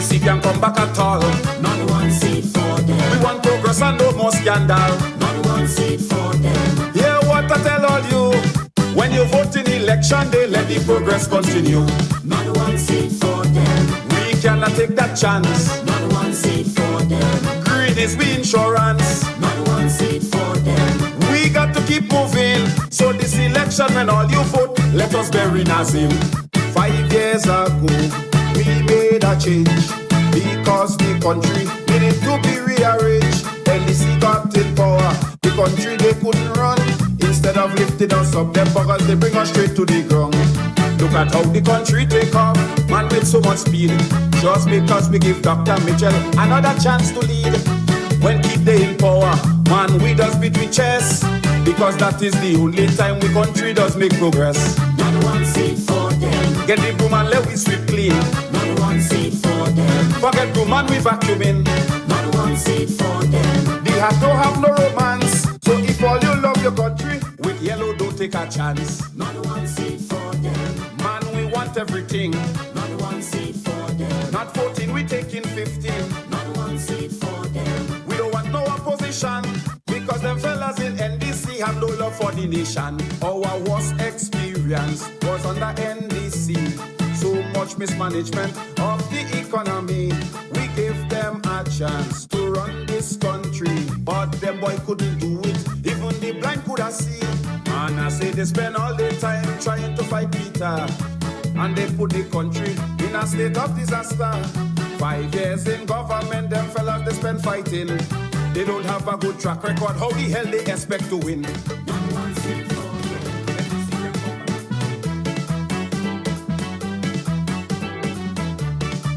NDC can come back at all. Not one seat for them. We want progress and no more scandal. Not one seat for them. Hear what I tell all you. When you vote in election day, let the progress continue. Not one seat for them. We cannot take that chance. Not one seat for them. Green is the insurance. Not one seat for them. We got to keep moving. So this election, when all you vote, let us bury Nazim. 5 years ago, we made a change because the country needed to be rearranged. LDC got in power. The country they couldn't run. Instead of lifting us up, them buggers they bring us straight to the ground. Look at how the country take off, man, with so much speed. Just because we give Dr. Mitchell another chance to lead. When keep they in power, man, we does between chest. Because that is the only time we country does make progress. Not one seat for them. Get the broom and let we sweep clean. Not one seat for them. Forget broom and we vacuum in. Not one seat for them. The hat don't have no romance. So if all you love your country, with yellow don't take a chance. Not one seat for them. Man, we want everything. Not one seat for them. Not 14, we taking 15. Not one seat for them. We don't want no opposition. Because them fellas in NDC have no love for the nation. Our worst experience was under NDC. So much mismanagement of the economy. We gave them a chance to run this country, but them boy couldn't do it. Even the blind could have seen. And I say they spend all their time trying to fight Peter, and they put the country in a state of disaster. 5 years in government, them fellas they spend fighting. They don't have a good track record. How the hell they expect to win? Not one seat for them.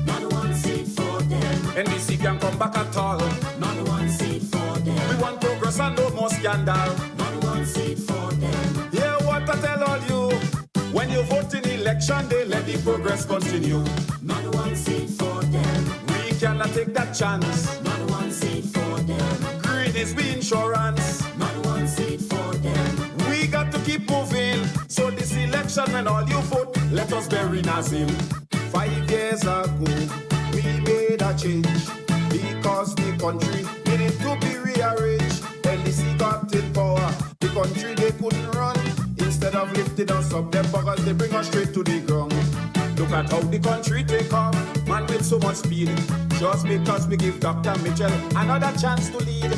Not one seat for them. NDC can come back at all. Not one seat for them. We want progress and no more scandal. Not one seat for them. Hear what I tell all you. When you vote in election day, let the progress continue. Not one seat for them. We cannot take that chance. Not one seat for them. Green is the insurance. Not one seat for them. We got to keep moving. So this election, when all you vote, let us bury Nazim. 5 years ago, we made a change because the country needed to be rearranged. LDC got in power. The country they couldn't run. Instead of lifting us up, them buggers they bring us straight to the ground. Look at how the country take off, man, with so much speed. Just because we give Dr. Mitchell another chance to lead.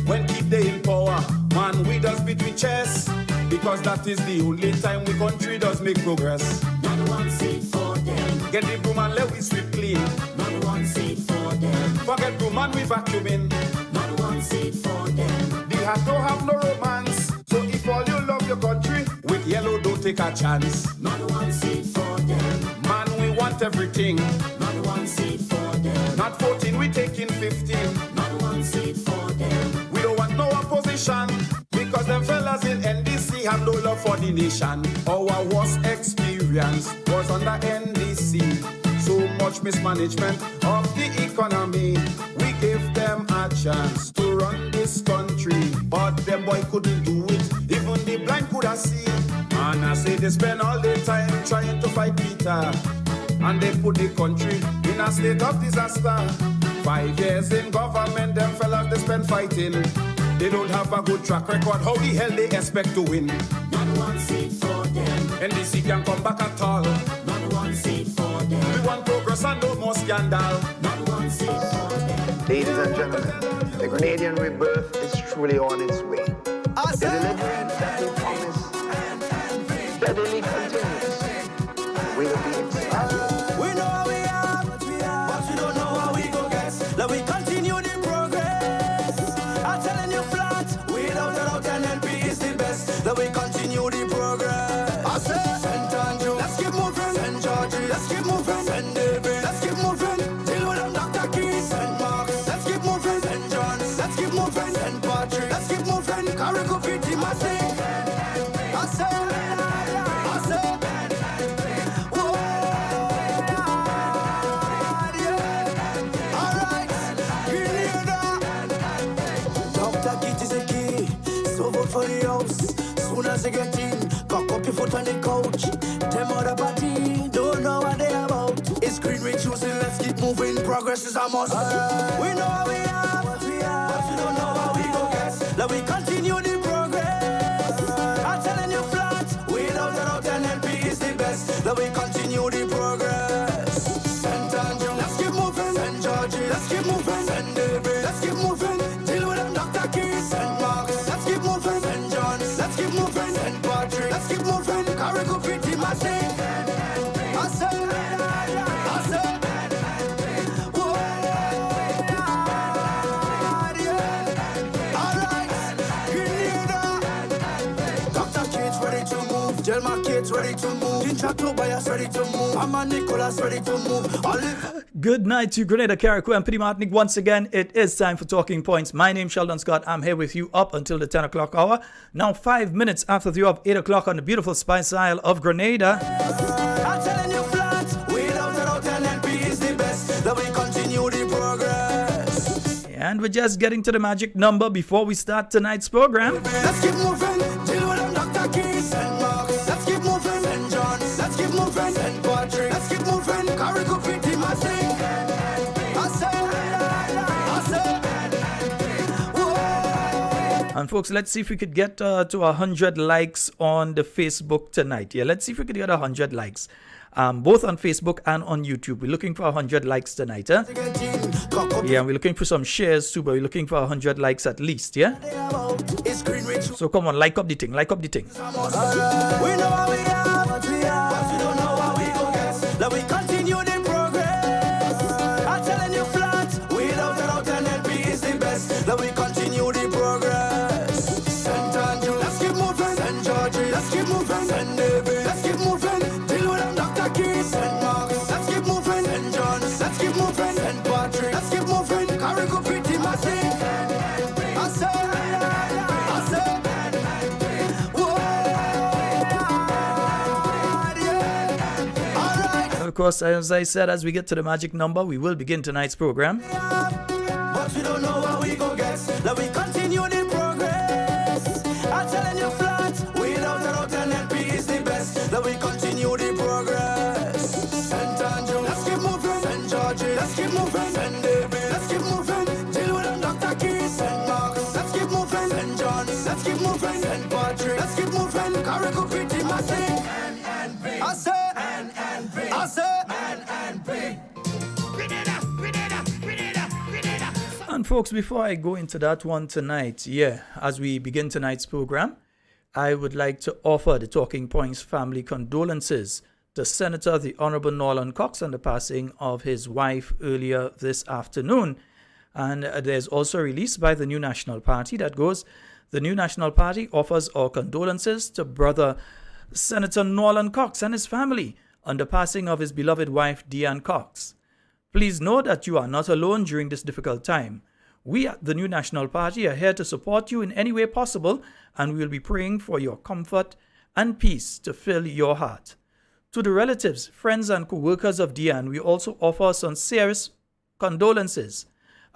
When keep they in power, man, we does between chest. Because that is the only time we country does make progress. Not one seat for them. Get the broom and let we sweep clean. Not one seat for them. Forget broom and we vacuum in. Not one seat for them. The hat don't have no romance. So if all you love your country, with yellow don't take a chance. Not one seat for them. Man, we want everything. Not one seat for them. Not 14, we taking 15. Not one seat for them. We don't want no opposition. Because them fellas in NDC have no love for the nation. Our worst experience was under NDC. So much mismanagement of the economy. We gave them a chance to run this country, but them boy couldn't do it. Even the blind could have seen. And I say they spend all their time trying to fight Peter, and they put the country in a state of disaster. 5 years in government, them fellas they spend fighting. They don't have a good track record. How the hell they expect to win? Not one seat for them. NDC can come back at all. Not one seat for them. We want progress and no more scandal. Not one seat for them. Ladies and gentlemen, the Grenadian rebirth is truly on its way. The deliverance that we promise steadily continues. We'll be excited. We know how we are, but we don't know how we go get. Let we continue the progress. I'm telling you flat, without a doubt, NLP is the best. Let we continue the progress. I say, St. Andrew, let's keep moving. St. George, let's keep moving. St. David, let's keep moving. Till with them Dr. Keys. St. Mark's, let's keep moving. St. John's, let's keep moving. St. Patrick, let's keep moving. Carrico Pity, my thing. I say, for the house, soon as they get in, cock up your foot on the couch. Them other party, don't know what they about. It's green, we choosing left. Let's keep moving, progress is a must. We know how we are, but we don't know how we go get. Let we continue the progress. I'm telling you flat, without a doubt, NLP is the best. Let we continue the progress. St. Andrew, let's keep moving. St. George, let's keep moving. St. David, let's keep moving. Deal with them, Dr. Keys. St. Mark's, let's keep moving. St. John's, let's keep moving. St. Patrick, let's keep moving. Carrico Pretty Massive. I said, my kids ready to move. Tobias ready to move. Mama Nicholas ready to move. Good night to Grenada, Carrico, and Petty Martinique. Once again, it is time for Talking Points. My name's Sheldon Scott. I'm here with you up until the 10 o'clock hour. Now 5 minutes after the hour of 8 o'clock on the beautiful Spice Isle of Grenada. I'm telling you flat, without a doubt, NLP is the best. Let we continue the progress. And we're just getting to the magic number before we start tonight's program. Let's keep moving. Deal with them, Dr. Keys. St. Mark's, let's keep moving. St. John's, let's keep moving. St. Patrick, let's keep moving. Carrico Pretty Massive. And folks, let's see if we could get to 100 likes on the Facebook tonight. Yeah, let's see if we could get 100 likes. Both on Facebook and on YouTube. We're looking for 100 likes tonight, huh? Yeah, we're looking for some shares too, but we're looking for 100 likes at least, yeah? So come on, like up the thing, like up the thing. We know how we are, but we don't know how we go get. Let we continue the progress. I'm telling you flat, without a doubt, NLP is the best. Let we continue the progress. St. Andrew, let's keep moving. St. George, let's keep moving. St. David, let's keep moving. Deal with them, Dr. Keys. St. Mark's, let's keep moving. St. John's, let's keep moving. St. Patrick, let's keep moving. Carrico Pretty Massive. Of course, as I said, as we get to the magic number, we will begin tonight's program. But we don't know how we go get. Let we continue the progress. I'm telling you flat, without a doubt, NLP is the best. Let we continue the progress. St. Andrew, let's keep moving. St. George, let's keep moving. St. David, let's keep moving. Deal with them, Dr. Keys. St. Mark's, let's keep moving. St. John's, let's keep moving. St. Patrick, let's keep moving. Carrico Pretty Massive. I say, I say, And folks, before I go into that one tonight, as we begin tonight's program, I would like to offer the Talking Points family condolences to Senator the Honorable Nolan Cox on the passing of his wife earlier this afternoon. And there's also a release by the New National Party that goes, the New National Party offers our condolences to brother Senator Nolan Cox and his family on the passing of his beloved wife, Deanne Cox. Please know that you are not alone during this difficult time. We at the New National Party are here to support you in any way possible, and we will be praying for your comfort and peace to fill your heart. To the relatives, friends, and co-workers of Deanne, we also offer sincerest condolences.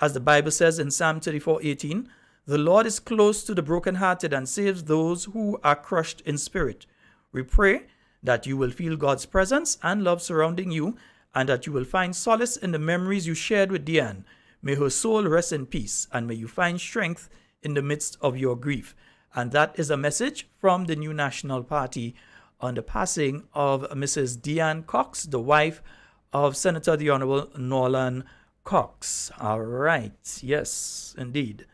As the Bible says in Psalm 34:18, the Lord is close to the brokenhearted and saves those who are crushed in spirit. We pray that you will feel God's presence and love surrounding you, and that you will find solace in the memories you shared with Deanne. May her soul rest in peace, and may you find strength in the midst of your grief. And that is a message from the New National Party on the passing of Mrs. Deanne Cox, the wife of Senator the Honorable Nolan Cox. All right. Yes, indeed.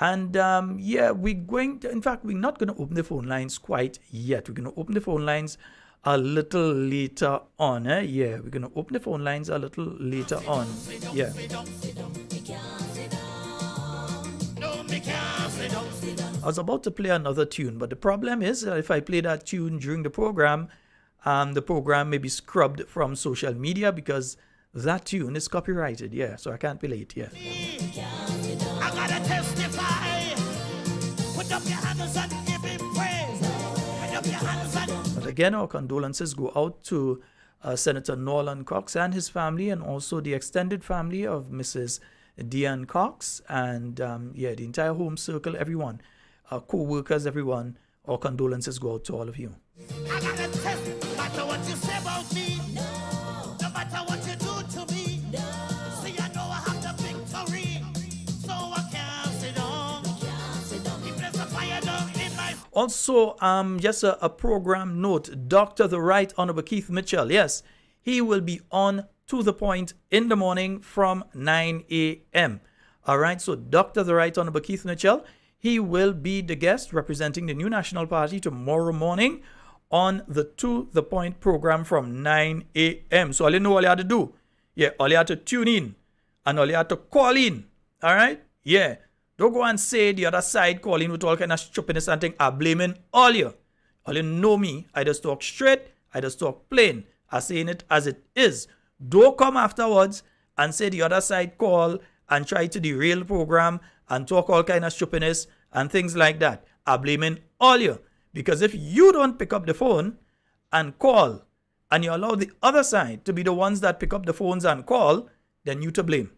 And we're going to, in fact, we're not going to open the phone lines quite yet. We're going to open the phone lines a little later on. We're going to open the phone lines a little later on. Yeah. I was about to play another tune, but the problem is if I play that tune during the program may be scrubbed from social media because that tune is copyrighted. Yeah, so I can't play it. Yeah. I gotta testify. Put up your hands and give him praise. Put up your hands and... But again, our condolences go out to Senator Nolan Cox and his family, and also the extended family of Mrs. Deanne Cox, and the entire home circle, everyone, co-workers, everyone. Our condolences go out to all of you. I gotta test, no matter what you say about me, no matter what you do to me, Also, just a program note, Dr. the Right Honorable Keith Mitchell, yes, he will be on To The Point in the morning from 9 a.m. All right, so Dr. the Right Honorable Keith Mitchell, he will be the guest representing the New National Party tomorrow morning on the To The Point program from 9 a.m. So all you know, all you have to do, all you have to tune in and all you have to call in. All right, don't go and say the other side calling with all kind of stupidness and thing. I'm blaming all you. All you know me. I just talk straight. I just talk plain. I'm saying it as it is. Don't come afterwards and say the other side call and try to derail the program and talk all kind of stupidness and things like that. I'm blaming all you. Because if you don't pick up the phone and call and you allow the other side to be the ones that pick up the phones and call, then you to blame.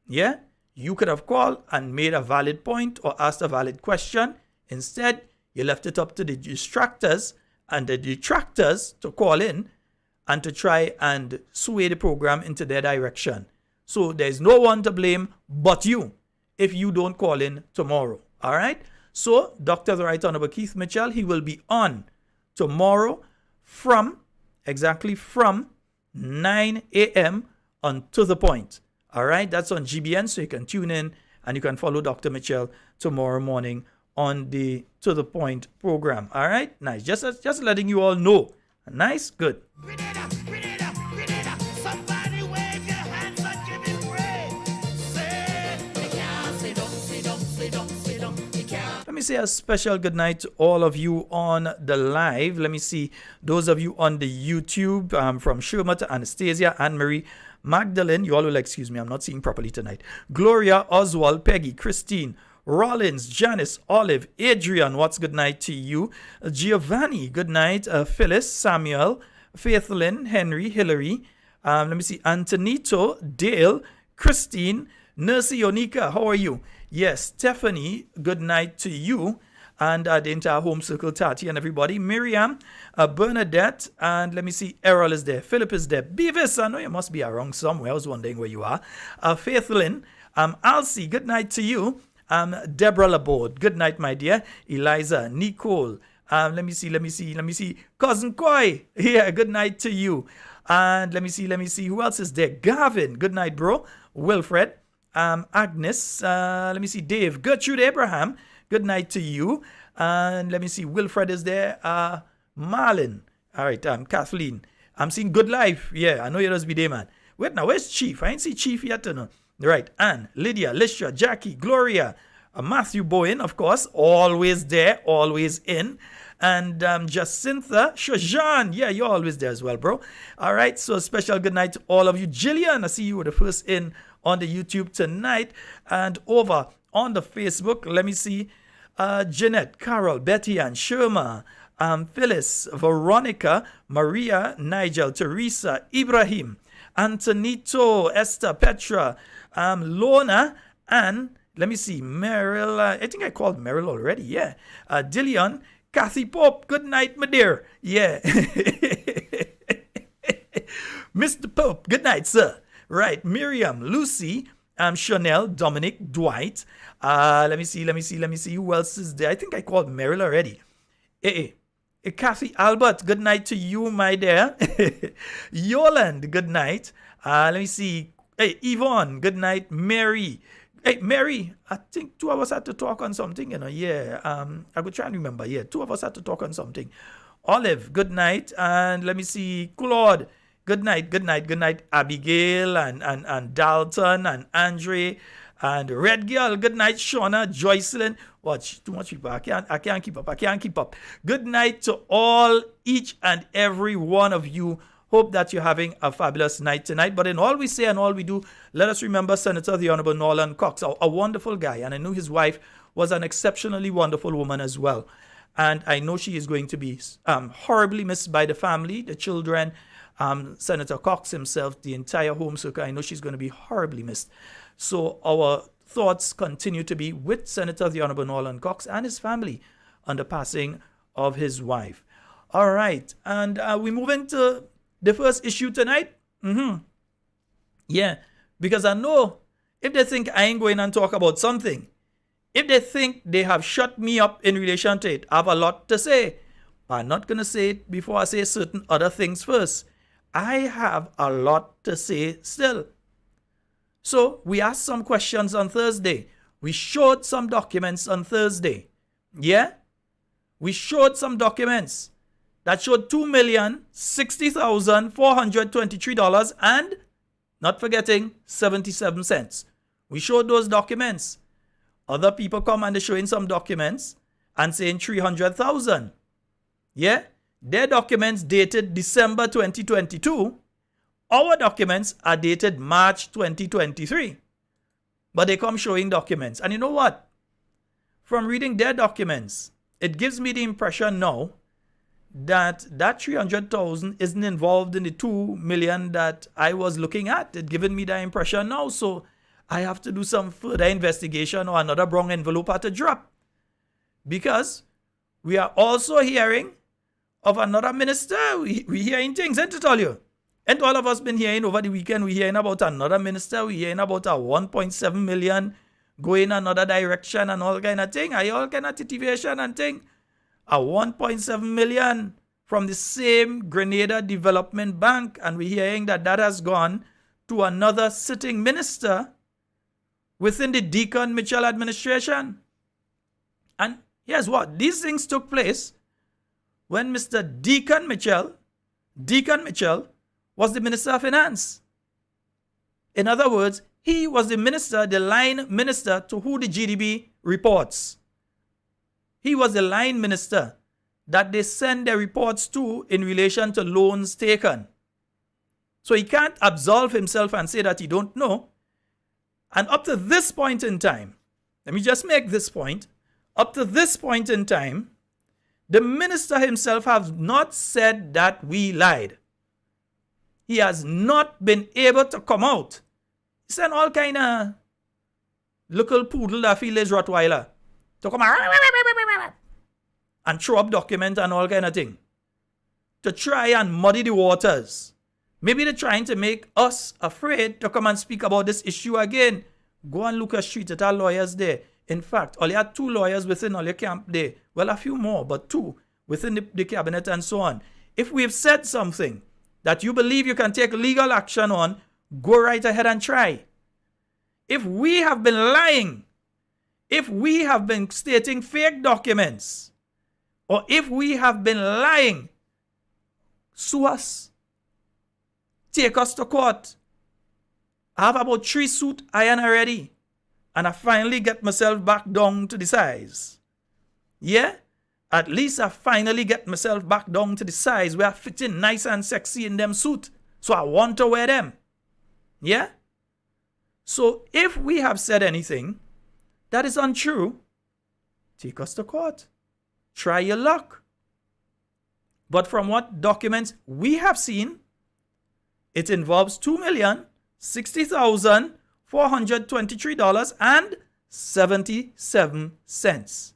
Yeah? You could have called and made a valid point or asked a valid question. Instead, you left it up to the distractors and the detractors to call in and to try and sway the program into their direction. So there's no one to blame but you if you don't call in tomorrow. All right? So Dr. the Right Honorable Keith Mitchell, he will be on tomorrow exactly from 9 a.m. on To The Point. All right, that's on GBN, so you can tune in and you can follow Dr. Mitchell tomorrow morning on the To The Point program. All right, nice. Just letting you all know. Nice, good. Grenada, Grenada, Grenada. Somebody wave your hands and give me praise. Say, you can't sit down, sit down, sit down, sit down. You can't. Let me say a special good night to all of you on the live. Let me see those of you on the YouTube, from Sherma to Anastasia, Anne-Marie, Magdalene, you all will excuse me, I'm not seeing properly tonight. Gloria, Oswald, Peggy, Christine, Rollins, Janice, Olive, Adrian, what's good night to you? Giovanni, good night. Phyllis, Samuel, Faithlyn, Henry, Hillary, let me see, Antonito, Dale, Christine, Nursey Onika, how are you? Yes, Stephanie, good night to you. And the entire home circle, Tati and everybody. Miriam, Bernadette, and let me see, Errol is there. Philip is there. Beavis, I know you must be around somewhere. I was wondering where you are. Faithlyn, Alcy, good night to you. Deborah Laborde, good night, my dear. Eliza, Nicole, let me see. Cousin Koi, good night to you. And let me see, who else is there? Gavin, good night, bro. Wilfred, Agnes, let me see, Dave, Gertrude Abraham, good night to you. And let me see, Wilfred is there. Marlon. All right, Kathleen. I'm seeing Good Life. Yeah, I know you just be there, man. Wait now, where's Chief? I ain't see Chief yet. No. Right, Anne, Lydia, Lisha, Jackie, Gloria, Matthew Bowen, of course, always there, always in. And Jacintha, Shajan, yeah, you're always there as well, bro. All right, so special good night to all of you. Jillian, I see you were the first in on the YouTube tonight. And over on the Facebook, let me see, Jeanette, Carol, Betty Ann, Sherma, Phyllis, Veronica, Maria, Nigel, Teresa, Ibrahim, Antonito, Esther, Petra, Lorna, and let me see, Meryl, I think I called Meryl already, yeah. Dillion, Kathy Pope, good night, my dear, yeah. Mr. Pope, good night, sir. Right, Miriam, Lucy, Chanel, Dominic, Dwight. Let me see. Who else is there? I think I called Meryl already. Kathy Albert, good night to you, my dear. Yoland, good night. Let me see. Hey, Yvonne, good night. Mary. Hey, Mary, I think two of us had to talk on something, Yeah, I could try and remember. Yeah, two of us had to talk on something. Olive, good night. And let me see. Claude, good night. Abigail and Dalton and Andre and Red Girl, good night. Shauna, Joycelyn. Watch, too much people. I can't keep up. Good night to each and every one of you. Hope that you're having a fabulous night tonight. But in all we say and all we do, let us remember Senator the Honorable Norland Cox, a wonderful guy. And I know his wife was an exceptionally wonderful woman as well. And I know she is going to be horribly missed by the family, the children, Senator Cox himself, the entire home circle. I know she's going to be horribly missed. So our thoughts continue to be with Senator the Honorable Norland Cox and his family on the passing of his wife. All right. And we move into the first issue tonight. Yeah. Because I know if they think I ain't going and talk about something, If they think they have shut me up in relation to it, I have a lot to say. I'm not going to say it before I say certain other things first. I have a lot to say still. So we asked some questions on Thursday. We showed some documents on Thursday. Yeah? We showed some documents that showed $2,060,423 and, not forgetting, 77 cents. We showed those documents. Other people come and they're showing some documents and saying 300,000. Yeah? Their documents dated December 2022. Our documents are dated March 2023. But they come showing documents. And you know what? From reading their documents, it gives me the impression now that 300,000 isn't involved in the 2 million that I was looking at. It's given me that impression now. So I have to do some further investigation or another brown envelope had to drop. Because we are also hearing of another minister. We hearing things, ain't it all you? And all of us been hearing over the weekend, we hearing about another minister, we hearing about a 1.7 million going another direction and all kind of thing. All kind of titivation and thing. A 1.7 million from the same Grenada Development Bank, and we hearing that has gone to another sitting minister within the Deacon Mitchell administration. And here's what, these things took place when Mr. Deacon Mitchell was the Minister of Finance. In other words, he was the minister, the line minister to who the GDB reports. He was the line minister that they send their reports to in relation to loans taken. So he can't absolve himself and say that he don't know. And up to this point in time, let me just make this point. Up to this point in time, the minister himself has not said that we lied. He has not been able to come out. He sent all kind of little poodle that feel is Rottweiler to come and throw up documents and all kind of thing to try and muddy the waters. Maybe they're trying to make us afraid to come and speak about this issue again. Go and look at street at our lawyers there. In fact, only had 2 lawyers within all your camp there. Well, a few more, but 2 within the cabinet and so on. If we've said something that you believe you can take legal action on, go right ahead and try. If we have been lying, if we have been stating fake documents, or if we have been lying, sue us. Take us to court. I have about 3 suits iron already. And I finally get myself back down to the size. Yeah? At least I finally get myself back down to the size where I fit in nice and sexy in them suit. So I want to wear them. Yeah? So if we have said anything that is untrue, take us to court. Try your luck. But from what documents we have seen, it involves $2,063.77.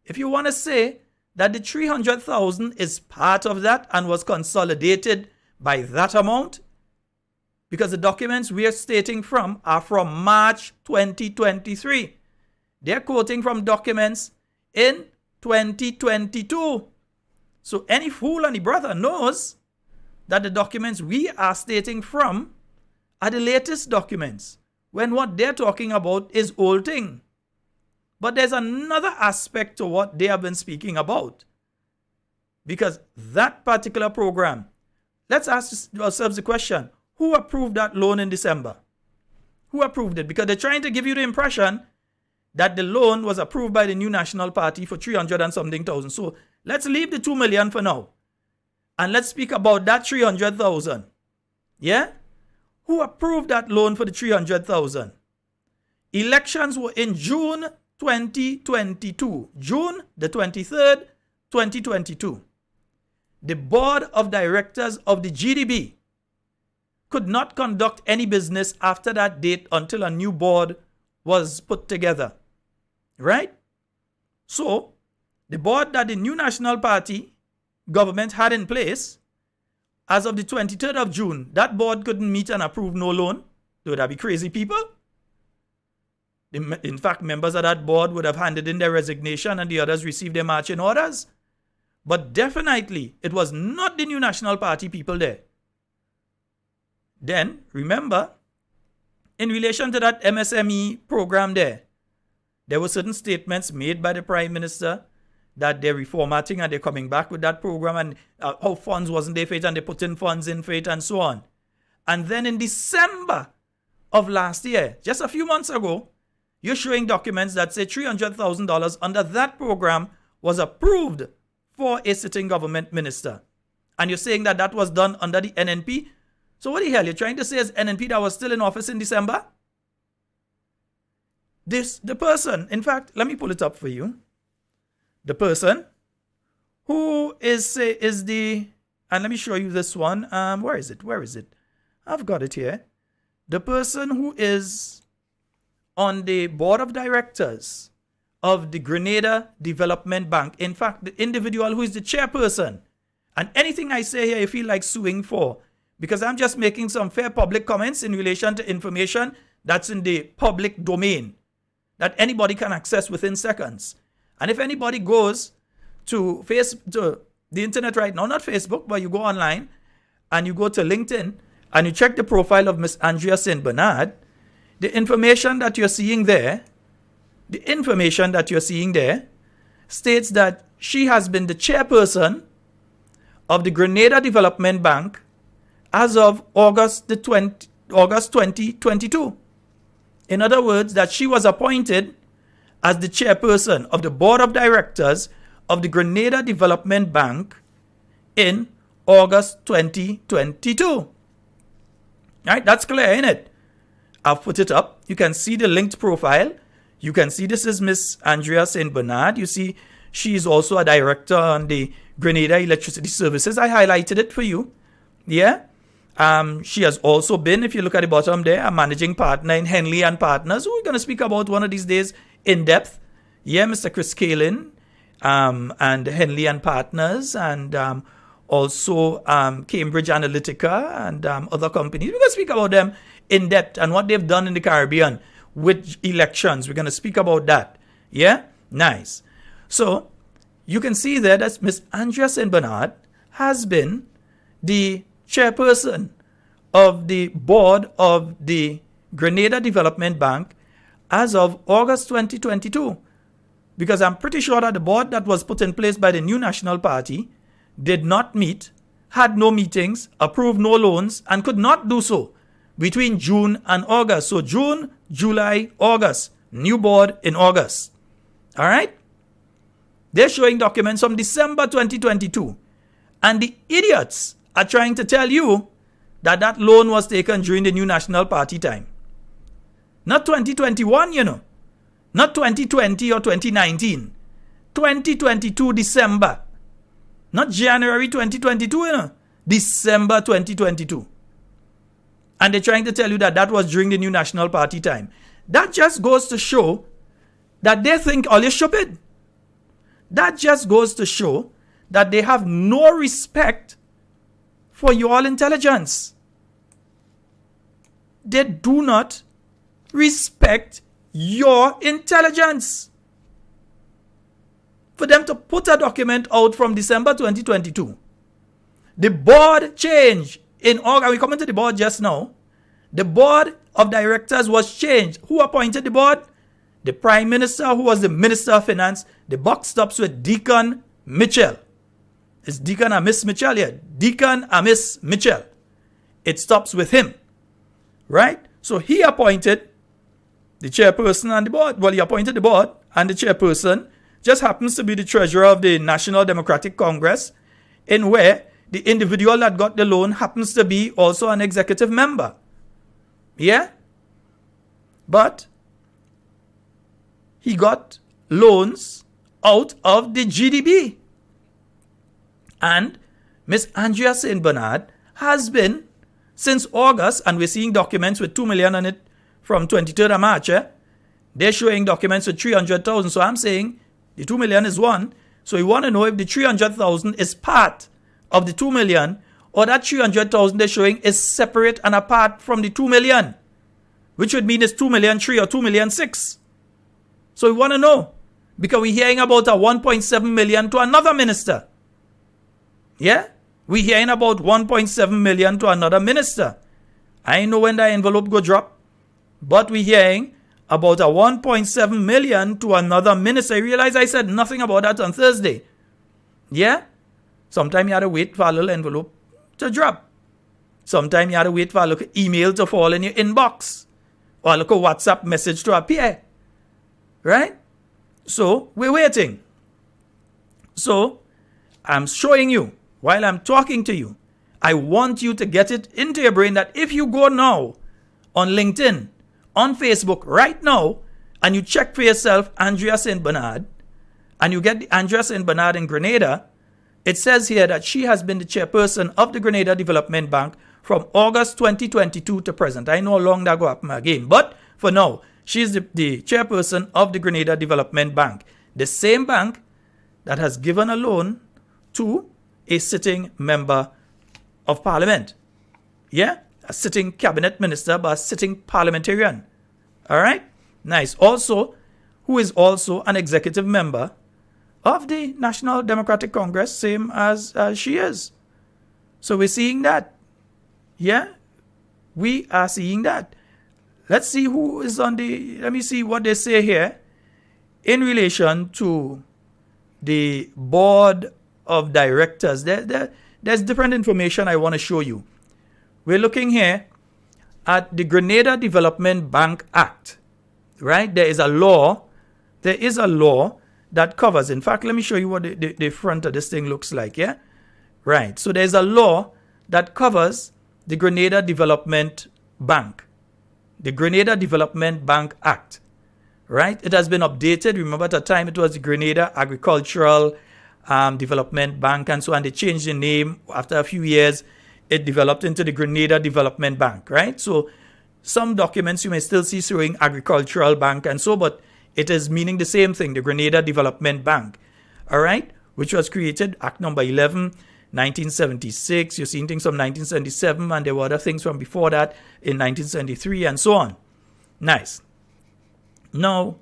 If you want to say that the 300,000 is part of that and was consolidated by that amount, because the documents we are stating from are from March 2023. They're quoting from documents in 2022. So any fool and the brother knows that the documents we are stating from are the latest documents, when what they're talking about is old thing. But there's another aspect to what they have been speaking about. Because that particular program, let's ask ourselves the question, who approved that loan in December? Who approved it? Because they're trying to give you the impression that the loan was approved by the New National Party for 300 and something thousand. So let's leave the 2 million for now. And let's speak about that 300,000. Yeah? Who approved that loan for the 300,000? Elections were in June 2022. June the 23rd, 2022. The board of directors of the GDB could not conduct any business after that date until a new board was put together. Right? So, the board that the New National Party government had in place, as of the 23rd of June, that board couldn't meet and approve no loan. Would that be crazy people? In fact, members of that board would have handed in their resignation and the others received their marching orders. But definitely, it was not the New National Party people there. Then, remember, in relation to that MSME program there were certain statements made by the Prime Minister that they're reformatting and they're coming back with that program and how funds wasn't there for it and they put in funds in for it and so on. And then in December of last year, just a few months ago, you're showing documents that say $300,000 under that program was approved for a sitting government minister. And you're saying that that was done under the NNP? So what the hell? You're trying to say is NNP that was still in office in December? The person, in fact, let me pull it up for you. The person who is the, and let me show you this one. Where is it? I've got it here. The person who is on the board of directors of the Grenada Development Bank. In fact, the individual who is the chairperson. And anything I say here you feel like suing for, because I'm just making some fair public comments in relation to information that's in the public domain that anybody can access within seconds. And if anybody goes to the internet right now, not Facebook, but you go online and you go to LinkedIn and you check the profile of Miss Andrea St. Bernard, the information that you're seeing there states that she has been the chairperson of the Grenada Development Bank as of August 2022. In other words, that she was appointed as the chairperson of the board of directors of the Grenada Development Bank in August 2022. Right? That's clear, isn't it? I've put it up. You can see the linked profile. You can see this is Miss Andrea St. Bernard. You see she is also a director on the Grenada Electricity Services. I highlighted it for you. Yeah. She has also been, if you look at the bottom there, a managing partner in Henley and Partners, who we're going to speak about one of these days in depth. Yeah, Mr. Chris Kalin, and Henley and Partners, and also Cambridge Analytica and other companies. We're going to speak about them in depth and what they've done in the Caribbean with elections. We're going to speak about that. Yeah? Nice. So, you can see there that Miss Andrea St. Bernard has been the chairperson of the board of the Grenada Development Bank as of August 2022. Because I'm pretty sure that the board that was put in place by the New National Party did not meet, had no meetings, approved no loans, and could not do so between June and August. So June, July, August. New board in August. All right? They're showing documents from December 2022. And the idiots are trying to tell you that that loan was taken during the New National Party time. Not 2021, you know. Not 2020 or 2019. 2022 December. Not January 2022, you know. December 2022. And they're trying to tell you that that was during the New National Party time. That just goes to show that they think all is stupid. That just goes to show that they have no respect for your intelligence. They do not respect your intelligence. For them to put a document out from December 2022, the board changed in August. We come into the board just now. The board of directors was changed. Who appointed the board? The Prime Minister, who was the Minister of Finance. The buck stops with Deacon Mitchell. It's Deacon and Miss Mitchell here. Deacon and Miss Mitchell. It stops with him. Right? So he appointed the chairperson and the board. Well, he appointed the board, and the chairperson just happens to be the treasurer of the National Democratic Congress, in where the individual that got the loan happens to be also an executive member. Yeah? But he got loans out of the GDB. And Miss Andrea St. Bernard has been, since August, and we're seeing documents with 2 million on it from 23rd of March. They're showing documents with 300,000. So I'm saying the 2 million is one. So you want to know if the 300,000 is part of the 2 million, or that 300,000 they're showing is separate and apart from the 2 million, which would mean it's 2,000,003 or 2,000,006. So we want to know, because we're hearing about a 1.7 million to another minister. Yeah? We're hearing about 1.7 million to another minister. I know when that envelope go drop, but we're hearing about a 1.7 million to another minister. You realize I said nothing about that on Thursday. Yeah? Sometimes you had to wait for a little envelope to drop. Sometimes you had to wait for a little email to fall in your inbox, or a little WhatsApp message to appear. Right? So, we're waiting. So, I'm showing you, while I'm talking to you, I want you to get it into your brain that if you go now on LinkedIn, on Facebook right now, and you check for yourself Andrea St. Bernard, and you get the Andrea St. Bernard in Grenada, it says here that she has been the chairperson of the Grenada Development Bank from August 2022 to present. I know how long that go happen again, but for now, she's the chairperson of the Grenada Development Bank, the same bank that has given a loan to a sitting member of parliament. Yeah? A sitting cabinet minister, but a sitting parliamentarian. All right? Nice. Also, who is also an executive member of the National Democratic Congress, same as she is. So we're seeing that. Yeah? We are seeing that. Let's see who is on the... Let me see what they say here in relation to the board of directors. There's different information I want to show you. We're looking here at the Grenada Development Bank Act. Right? There is a law that covers. In fact, let me show you what the front of this thing looks like. Yeah? Right. So there's a law that covers the Grenada Development Bank. The Grenada Development Bank Act. Right? It has been updated. Remember at the time it was the Grenada Agricultural Development Bank and so on. They changed the name. After a few years, it developed into the Grenada Development Bank. Right? So some documents you may still see showing Agricultural Bank and so, but it is meaning the same thing, the Grenada Development Bank. All right? Which was created, Act number 11, 1976. You're seeing things from 1977, and there were other things from before that in 1973 and so on. Nice. Now,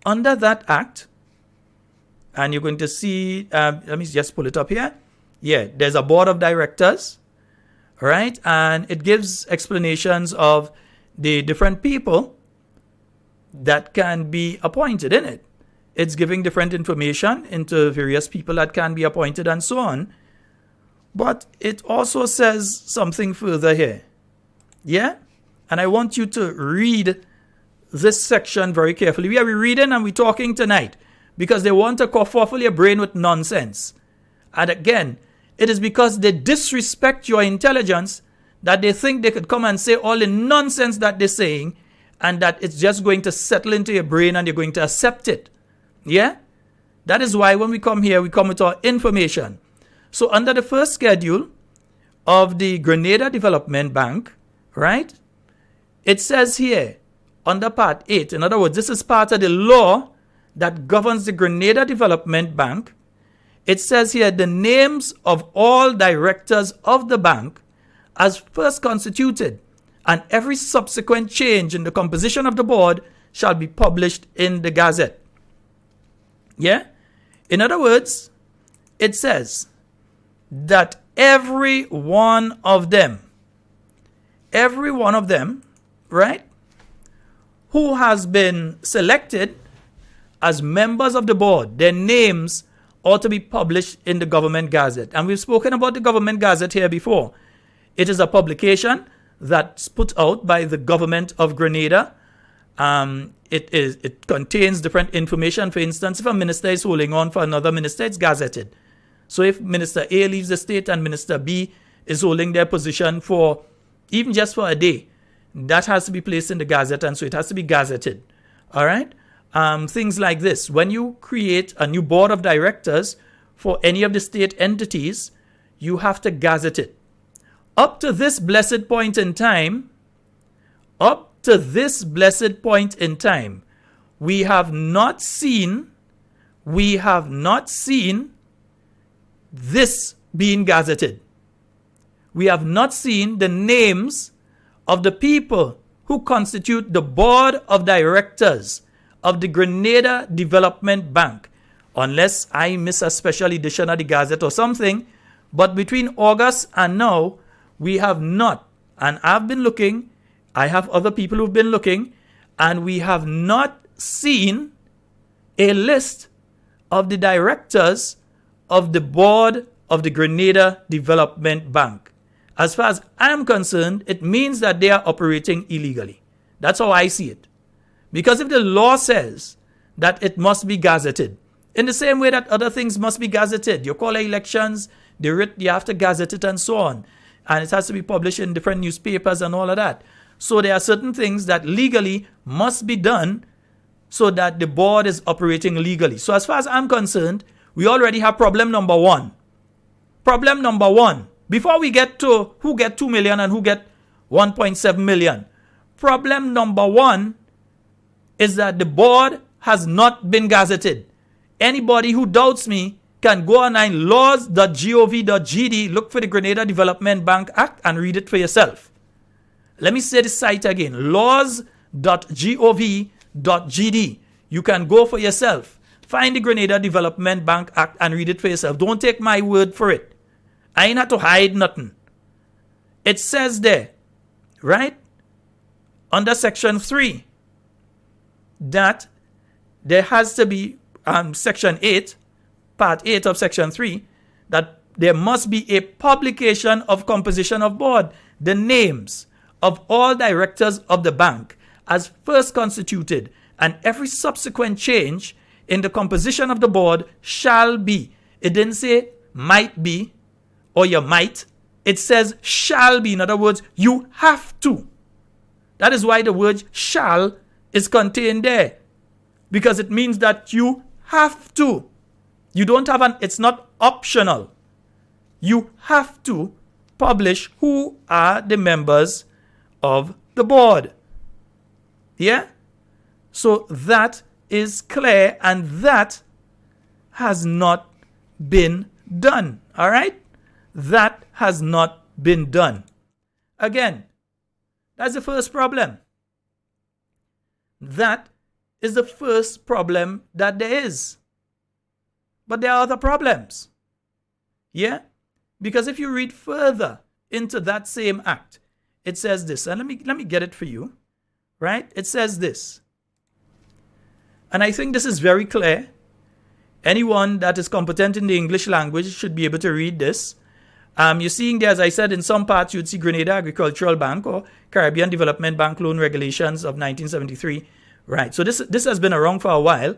under that act, and you're going to see, let me just pull it up here. Yeah, there's a board of directors, right? And it gives explanations of the different people that can be appointed in it. It's giving different information into various people that can be appointed and so on. But it also says something further here. Yeah? And I want you to read this section very carefully. We are reading and we're talking tonight because they want to kerfuffle your brain with nonsense. And again, it is because they disrespect your intelligence that they think they could come and say all the nonsense that they're saying and that it's just going to settle into your brain and you're going to accept it. Yeah? That is why when we come here, we come with our information. So under the first schedule of the Grenada Development Bank, right, it says here under Part 8, in other words, this is part of the law that governs the Grenada Development Bank. It says here the names of all directors of the bank as first constituted, and every subsequent change in the composition of the board shall be published in the Gazette. Yeah? In other words, it says that every one of them, right, who has been selected as members of the board, their names ought to be published in the Government Gazette. And we've spoken about the Government Gazette here before. It is a publication that's put out by the government of Grenada. It contains different information. For instance, if a minister is holding on for another minister, it's gazetted. So if Minister A leaves the state and Minister B is holding their position for even just for a day, that has to be placed in the Gazette, and so it has to be gazetted. All right? Things like this. When you create a new board of directors for any of the state entities, you have to gazette it. Up to this blessed point in time, we have not seen this being gazetted. We have not seen the names of the people who constitute the board of directors of the Grenada Development Bank, unless I miss a special edition of the Gazette or something, but between August and now, we have not, and I've been looking, I have other people who've been looking, and we have not seen a list of the directors of the board of the Grenada Development Bank. As far as I'm concerned, it means that they are operating illegally. That's how I see it. Because if the law says that it must be gazetted, in the same way that other things must be gazetted, you call elections, you have to gazette it and so on. And it has to be published in different newspapers and all of that. So there are certain things that legally must be done so that the board is operating legally. So as far as I'm concerned, we already have problem number one. Problem number one, before we get to who get 2 million and who get 1.7 million, problem number one is that the board has not been gazetted. Anybody who doubts me can go online laws.gov.gd, look for the Grenada Development Bank Act and read it for yourself. Let me say the site again, laws.gov.gd. You can go for yourself. Find the Grenada Development Bank Act and read it for yourself. Don't take my word for it. I ain't have to hide nothing. It says there, right, under section 3, that there has to be, section 8, part 8 of section 3, that there must be a publication of composition of board, the names of all directors of the bank as first constituted, and every subsequent change in the composition of the board shall be. It didn't say might be or you might. It says shall be. In other words, you have to. That is why the word shall is contained there, because it means that you have to. You don't have it's not optional. You have to publish who are the members of the board. Yeah? So that is clear, and that has not been done. All right? That has not been done. Again, that's the first problem. That is the first problem that there is. But there are other problems. Yeah? Because if you read further into that same act, it says this. And let me get it for you. Right? It says this. And I think this is very clear. Anyone that is competent in the English language should be able to read this. You're seeing there, as I said, in some parts you'd see Grenada Agricultural Bank or Caribbean Development Bank Loan Regulations of 1973. Right. So this has been around for a while.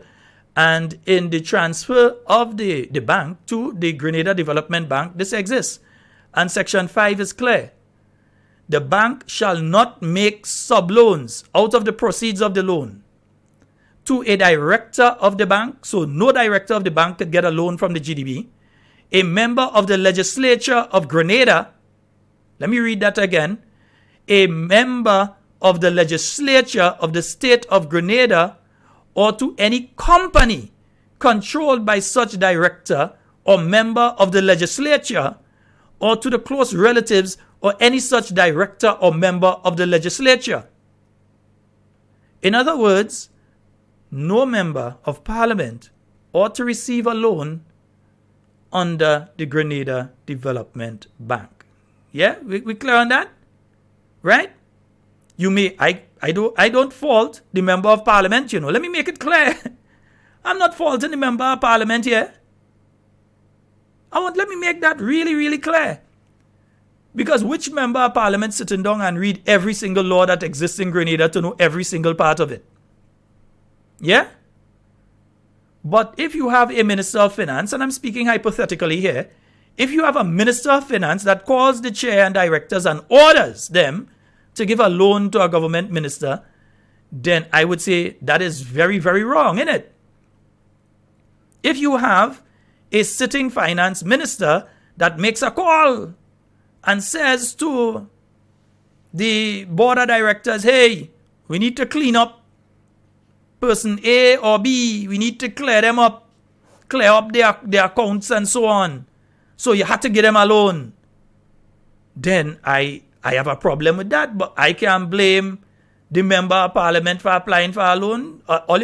And in the transfer of the bank to the Grenada Development Bank, this exists. And section 5 is clear. The bank shall not make subloans out of the proceeds of the loan to a director of the bank. So no director of the bank could get a loan from the GDB. A member of the legislature of Grenada. Let me read that again. A member of the legislature of the state of Grenada, or to any company controlled by such director or member of the legislature, or to the close relatives or any such director or member of the legislature. In other words, no member of parliament ought to receive a loan under the Grenada Development Bank. Yeah, we clear on that? Right? You may, I don't fault the member of parliament, you know. Let me make it clear. I'm not faulting the member of parliament here. Let me make that really, really clear. Because which member of parliament sitting down and read every single law that exists in Grenada to know every single part of it? Yeah? But if you have a minister of finance, and I'm speaking hypothetically here, if you have a minister of finance that calls the chair and directors and orders them to give a loan to a government minister, then I would say that is very, very wrong, isn't it? If you have a sitting finance minister that makes a call and says to the board of directors, hey, we need to clean up person A or B, we need to clear them up, clear up their accounts and so on, so you had to give them a loan, then I have a problem with that. But I can't blame the member of parliament for applying for a loan?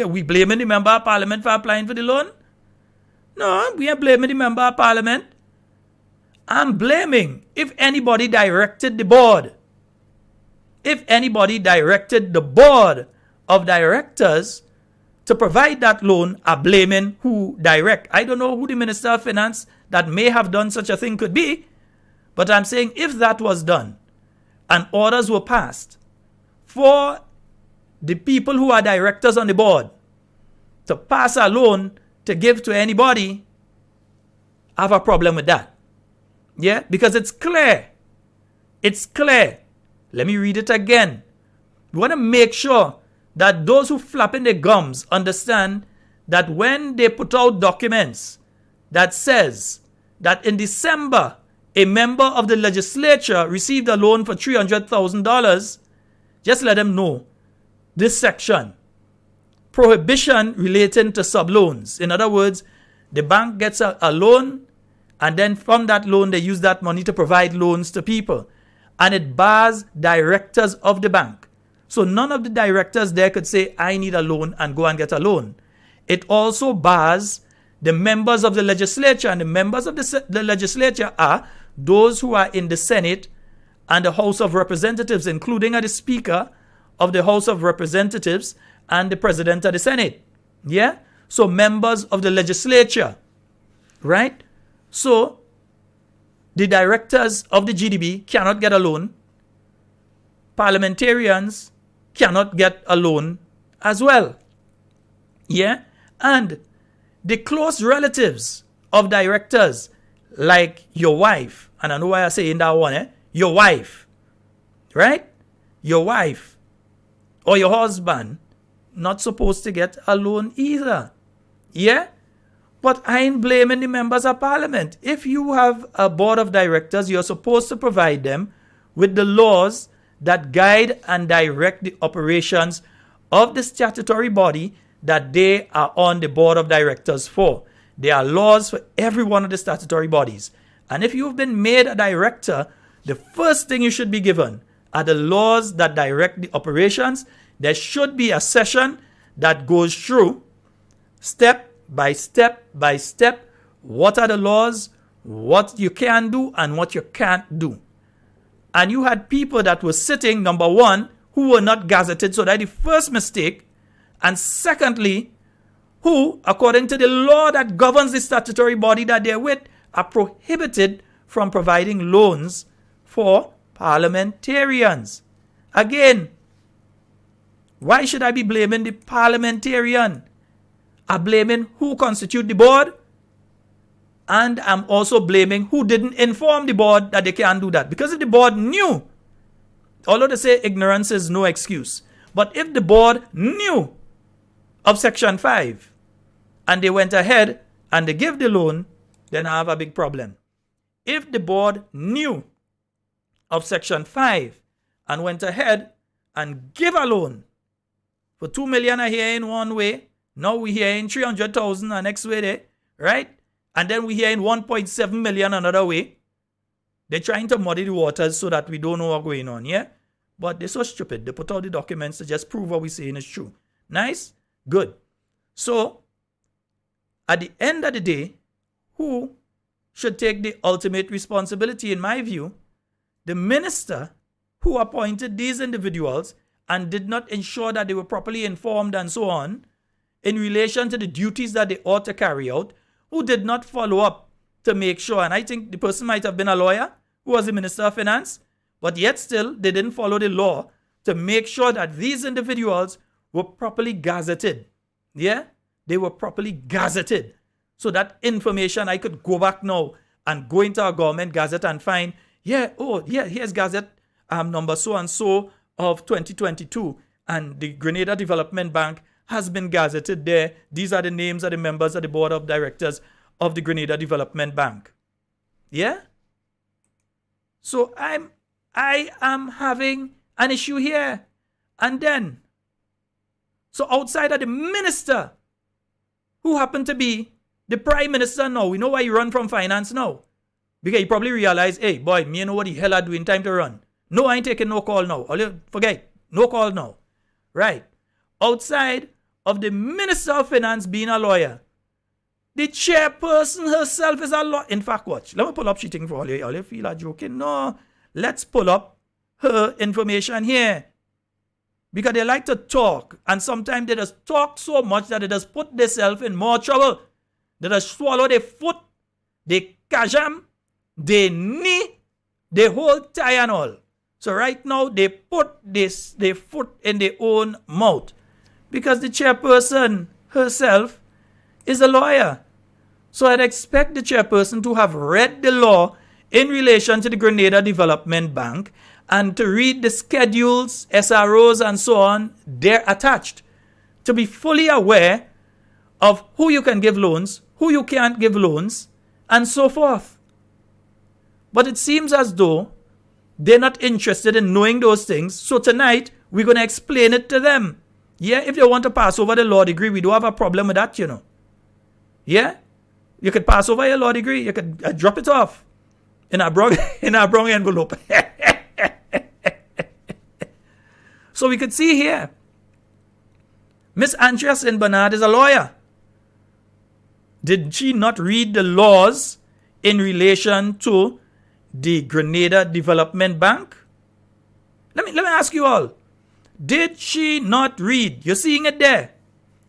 We blaming the member of parliament for applying for the loan? No, we ain't blaming the member of parliament. I'm blaming if anybody directed the board. If anybody directed the board of directors to provide that loan, I'm blaming who direct. I don't know who the Minister of Finance that may have done such a thing could be, but I'm saying if that was done and orders were passed for the people who are directors on the board to pass a loan to give to anybody, I have a problem with that. Yeah, because it's clear. It's clear. Let me read it again. We want to make sure that those who flapping their gums understand that when they put out documents that says that in December, a member of the legislature received a loan for $300,000, just let them know this section, prohibition relating to subloans. In other words, the bank gets a loan, and then from that loan, they use that money to provide loans to people. And it bars directors of the bank. So none of the directors there could say, I need a loan and go and get a loan. It also bars the members of the legislature. And the members of the legislature are those who are in the Senate and the House of Representatives, including the Speaker of the House of Representatives and the President of the Senate. Yeah? So members of the legislature. Right? So the directors of the GDB cannot get a loan. Parliamentarians cannot get a loan as well. Yeah? And the close relatives of directors, like your wife, and I know why I say in that one, your wife, right? Your wife or your husband, not supposed to get a loan either. Yeah? But I ain't blaming the members of parliament. If you have a board of directors, you're supposed to provide them with the laws that guide and direct the operations of the statutory body that they are on the board of directors for. There are laws for every one of the statutory bodies. And if you've been made a director, the first thing you should be given are the laws that direct the operations. There should be a session that goes through step by step by step. What are the laws, what you can do and what you can't do. And you had people that were sitting, number one, who were not gazetted. So that's the first mistake. And secondly, who, according to the law that governs the statutory body that they're with, are prohibited from providing loans for parliamentarians. Again, why should I be blaming the parliamentarian? I'm blaming who constitute the board, and I'm also blaming who didn't inform the board that they can't do that. Because if the board knew, although they say ignorance is no excuse, but if the board knew of Section 5 and they went ahead and they give the loan, then I have a big problem. If the board knew of Section 5 and went ahead and give a loan for 2 million a year in one way, now we hear in 300,000 the next way there, right? And then we hear in 1.7 million another way. They're trying to muddy the waters so that we don't know what's going on, yeah? But they're so stupid. They put out the documents to just prove what we're saying is true. Nice? Good. So, at the end of the day, who should take the ultimate responsibility, in my view? The minister who appointed these individuals and did not ensure that they were properly informed and so on in relation to the duties that they ought to carry out, who did not follow up to make sure, and I think the person might have been a lawyer who was the Minister of Finance, but yet still they didn't follow the law to make sure that these individuals were properly gazetted. Yeah? They were properly gazetted. So that information, I could go back now and go into our government gazette and find, here's gazette number so-and-so of 2022. And the Grenada Development Bank has been gazetted there. These are the names of the members of the board of directors of the Grenada Development Bank. Yeah? So I am having an issue here. And then, so outside of the minister, who happened to be the prime minister now, we know why he run from finance now. Because he probably realized, hey, boy, me know what the hell I doing, time to run. No, I ain't taking no call now. Forget, no call now. Right. Outside of the Minister of Finance being a lawyer, the chairperson herself is a lawyer. In fact, watch. Let me pull up cheating for all you. All you feel like joking. No. Let's pull up her information here. Because they like to talk. And sometimes they just talk so much that they just put themselves in more trouble. They just swallow their foot, they kajam, they knee, they hold tie and all. So right now, they put their foot in their own mouth. Because the chairperson herself is a lawyer. So I'd expect the chairperson to have read the law in relation to the Grenada Development Bank and to read the schedules, SROs, and so on, they're attached. To be fully aware of who you can give loans, who you can't give loans, and so forth. But it seems as though they're not interested in knowing those things. So tonight, we're going to explain it to them. Yeah, if they want to pass over the law degree, we don't have a problem with that, you know. Yeah? You could pass over your law degree. You could drop it off in a brown envelope. So we could see here, Miss Andrea St. Bernard is a lawyer. Did she not read the laws in relation to the Grenada Development Bank? Let me ask you all. Did she not read? You're seeing it there.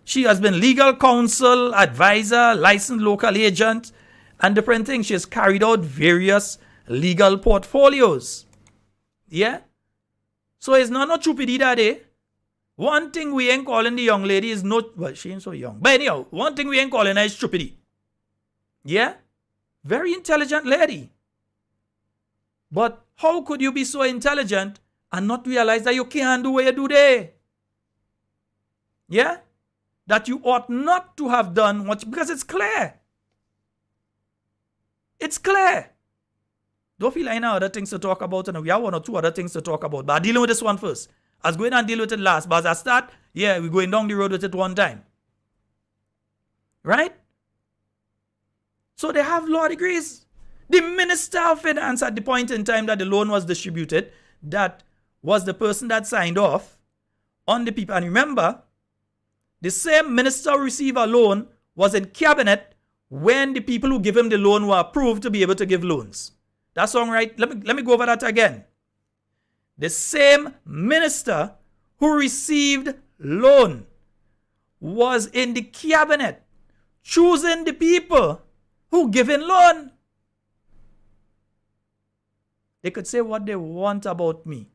She has been legal counsel, advisor, licensed local agent, and different things. She has carried out various legal portfolios. Yeah? So it's not no stupidity that day. One thing we ain't calling the young lady is not, well, she ain't so young. But anyhow, one thing we ain't calling her is stupidity. Yeah? Very intelligent lady. But how could you be so intelligent and not realize that you can't do what you do there? Yeah? That you ought not to have done what, because it's clear. It's clear. Don't feel like I know other things to talk about, and we have one or two other things to talk about. But I'm dealing with this one first. I was going and deal with it last, but as I start, yeah, we're going down the road with it one time. Right? So they have law degrees. The Minister of Finance at the point in time that the loan was distributed, that was the person that signed off on the people. And remember, the same minister who received a loan was in cabinet when the people who give him the loan were approved to be able to give loans. That's all right. Let me go over that again. The same minister who received loan was in the cabinet choosing the people who give in loan. They could say what they want about me.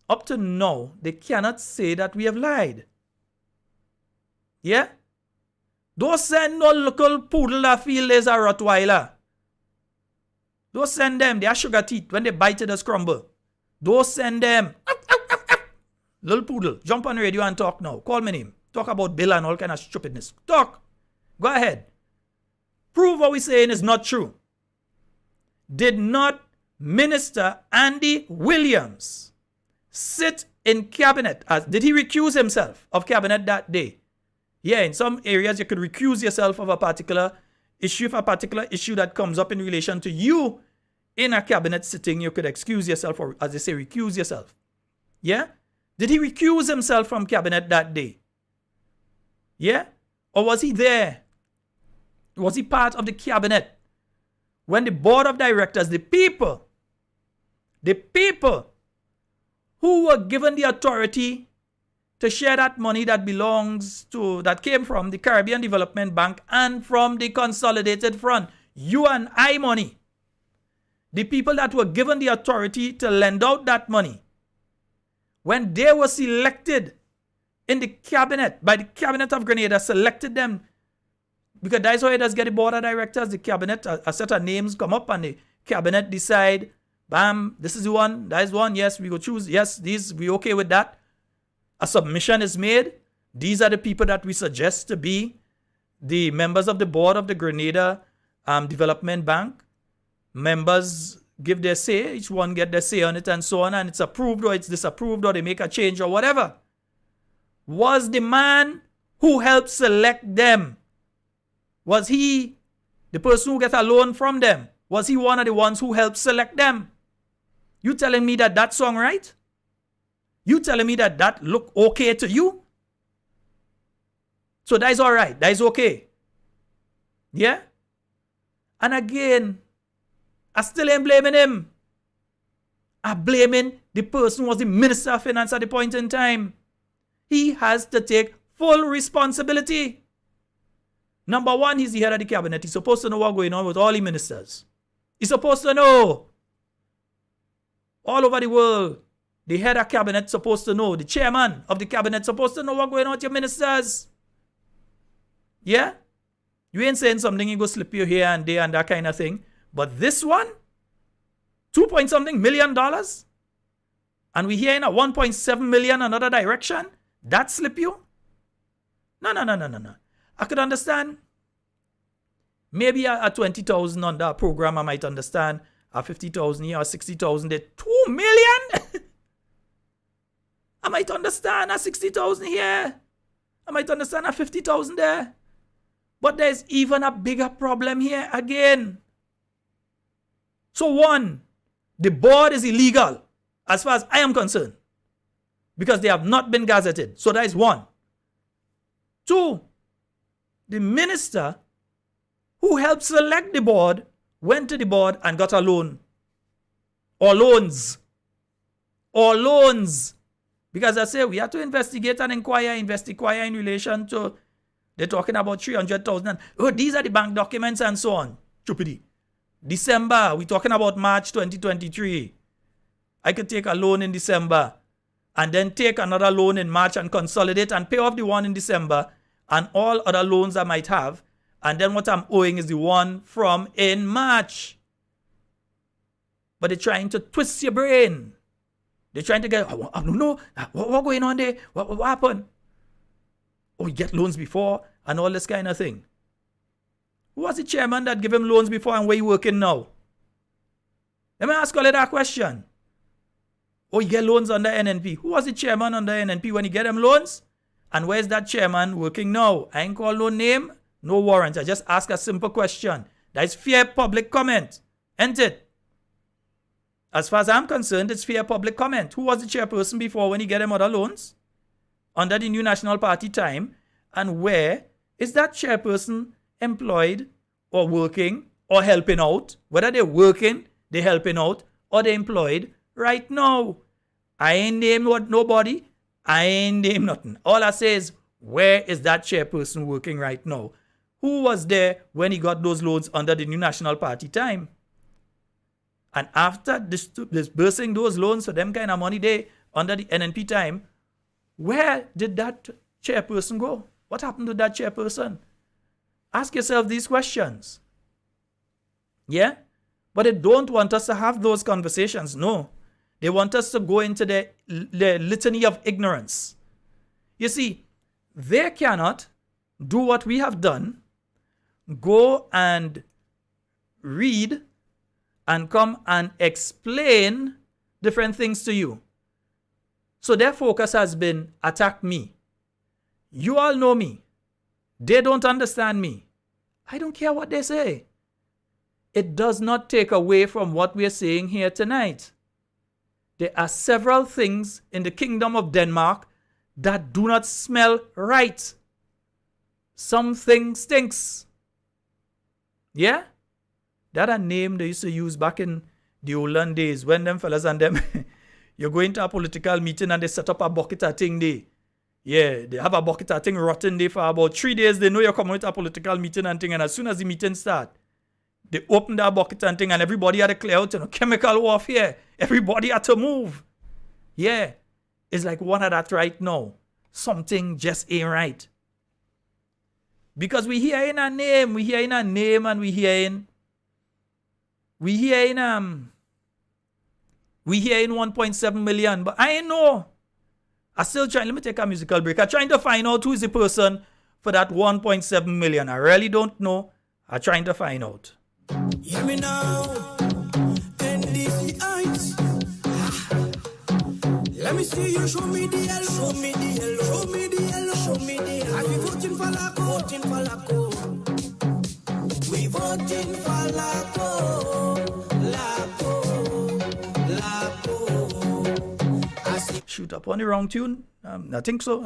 Up to now, they cannot say that we have lied. Yeah? Don't send no local poodle that feel there's a Rottweiler. Don't send them. They are sugar teeth. When they bite it, they crumble. Don't send them. Little poodle, jump on the radio and talk now. Call my name. Talk about Bill and all kind of stupidness. Talk. Go ahead. Prove what we're saying is not true. Did not Minister Andy Williams sit in cabinet? Did he recuse himself of cabinet that day? Yeah, in some areas you could recuse yourself of a particular issue. If a particular issue that comes up in relation to you in a cabinet sitting, you could excuse yourself, or as they say, recuse yourself. Yeah? Did he recuse himself from cabinet that day? Yeah? Or was he there? Was he part of the cabinet when the board of directors, the people who were given the authority to share that money that came from the Caribbean Development Bank and from the Consolidated Front, you and I money, the people that were given the authority to lend out that money, when they were selected in the cabinet, by the cabinet of Grenada, selected them, because that's how it does get the board of directors, the cabinet, a set of names come up and the cabinet decide, bam, this is the one, that is the one, yes, we go choose, yes, these, we okay with that. A submission is made. These are the people that we suggest to be the members of the board of the Grenada Development Bank. Members give their say, each one get their say on it and so on, and it's approved or it's disapproved or they make a change or whatever. Was the man who helped select them, was he the person who gets a loan from them? Was he one of the ones who helped select them? You telling me that song right? You telling me that look okay to you? So that is all right. That is okay. Yeah? And again, I still ain't blaming him. I'm blaming the person who was the Minister of Finance at the point in time. He has to take full responsibility. Number one, he's the head of the cabinet. He's supposed to know what's going on with all the ministers. He's supposed to know. All over the world, the head of cabinet supposed to know. The chairman of the cabinet supposed to know what's going on with your ministers. Yeah? You ain't saying something, you go slip your here and there and that kind of thing. But this one, $2.something million, and we hearing a 1.7 million another direction, that slip you? No. I could understand. Maybe a 20,000 on that program, I might understand. A 50,000 here or 60,000 there. 2 million? I might understand a 60,000 here. I might understand a 50,000 there. But there's even a bigger problem here again. So one, the board is illegal as far as I am concerned, because they have not been gazetted. So that is one. Two, the minister who helped select the board went to the board and got a loan. Or loans. Because I say we have to investigate and inquire in relation to, they're talking about 300,000. Oh, these are the bank documents and so on. Stupidity. December, we're talking about March 2023. I could take a loan in December and then take another loan in March and consolidate and pay off the one in December and all other loans I might have. And then what I'm owing is the one from in March. But they're trying to twist your brain. They're trying to get, I don't know, what's going on there? What happened? Oh, you get loans before and all this kind of thing. Who was the chairman that gave him loans before and where you working now? Let me ask you that question. Oh, you get loans under NNP. Who was the chairman under NNP when you get them loans? And where's that chairman working now? I ain't call no name, no warrant. I just ask a simple question. That is fair public comment. Ain't it? As far as I'm concerned, it's fair public comment. Who was the chairperson before when you get them other loans? Under the New National Party time. And where is that chairperson employed or working or helping out? Whether they're working, they're helping out, or they're employed right now. I ain't named nobody. I ain't named nothing. All I say is, where is that chairperson working right now? Who was there when he got those loans under the New National Party time? And after disbursing those loans for them kind of money there under the NNP time, where did that chairperson go? What happened to that chairperson? Ask yourself these questions. Yeah? But they don't want us to have those conversations. No. They want us to go into the litany of ignorance. You see, they cannot do what we have done, go and read and come and explain different things to you. So their focus has been attack me. You all know me. They don't understand me. I don't care what they say. It does not take away from what we are saying here tonight. There are several things in the Kingdom of Denmark that do not smell right. Something stinks. Yeah? That a name they used to use back in the olden days when them fellas and them, you go into a political meeting and they set up a bucket of thing there. Yeah, they have a bucket of thing rotten there for about 3 days. They know you're coming to a political meeting and thing, and as soon as the meeting starts, they open that bucket and thing, and everybody had to clear out, chemical warfare. Everybody had to move. Yeah, it's like one of that right now. Something just ain't right. Because we hear in a name, and we hear in 1.7 million, but I ain't know. I still trying, let me take a musical break. I'm trying to find out who is the person for that 1.7 million. I really don't know. I'm trying to find out. Hear me now, NDC eyes. Let me see you, show me the L, show me the L, show me the L, show me the L. Are we voting for Laco? Voting for Laco. We voting for Laco, Laco, Laco. Shoot up upon the wrong tune? I think so.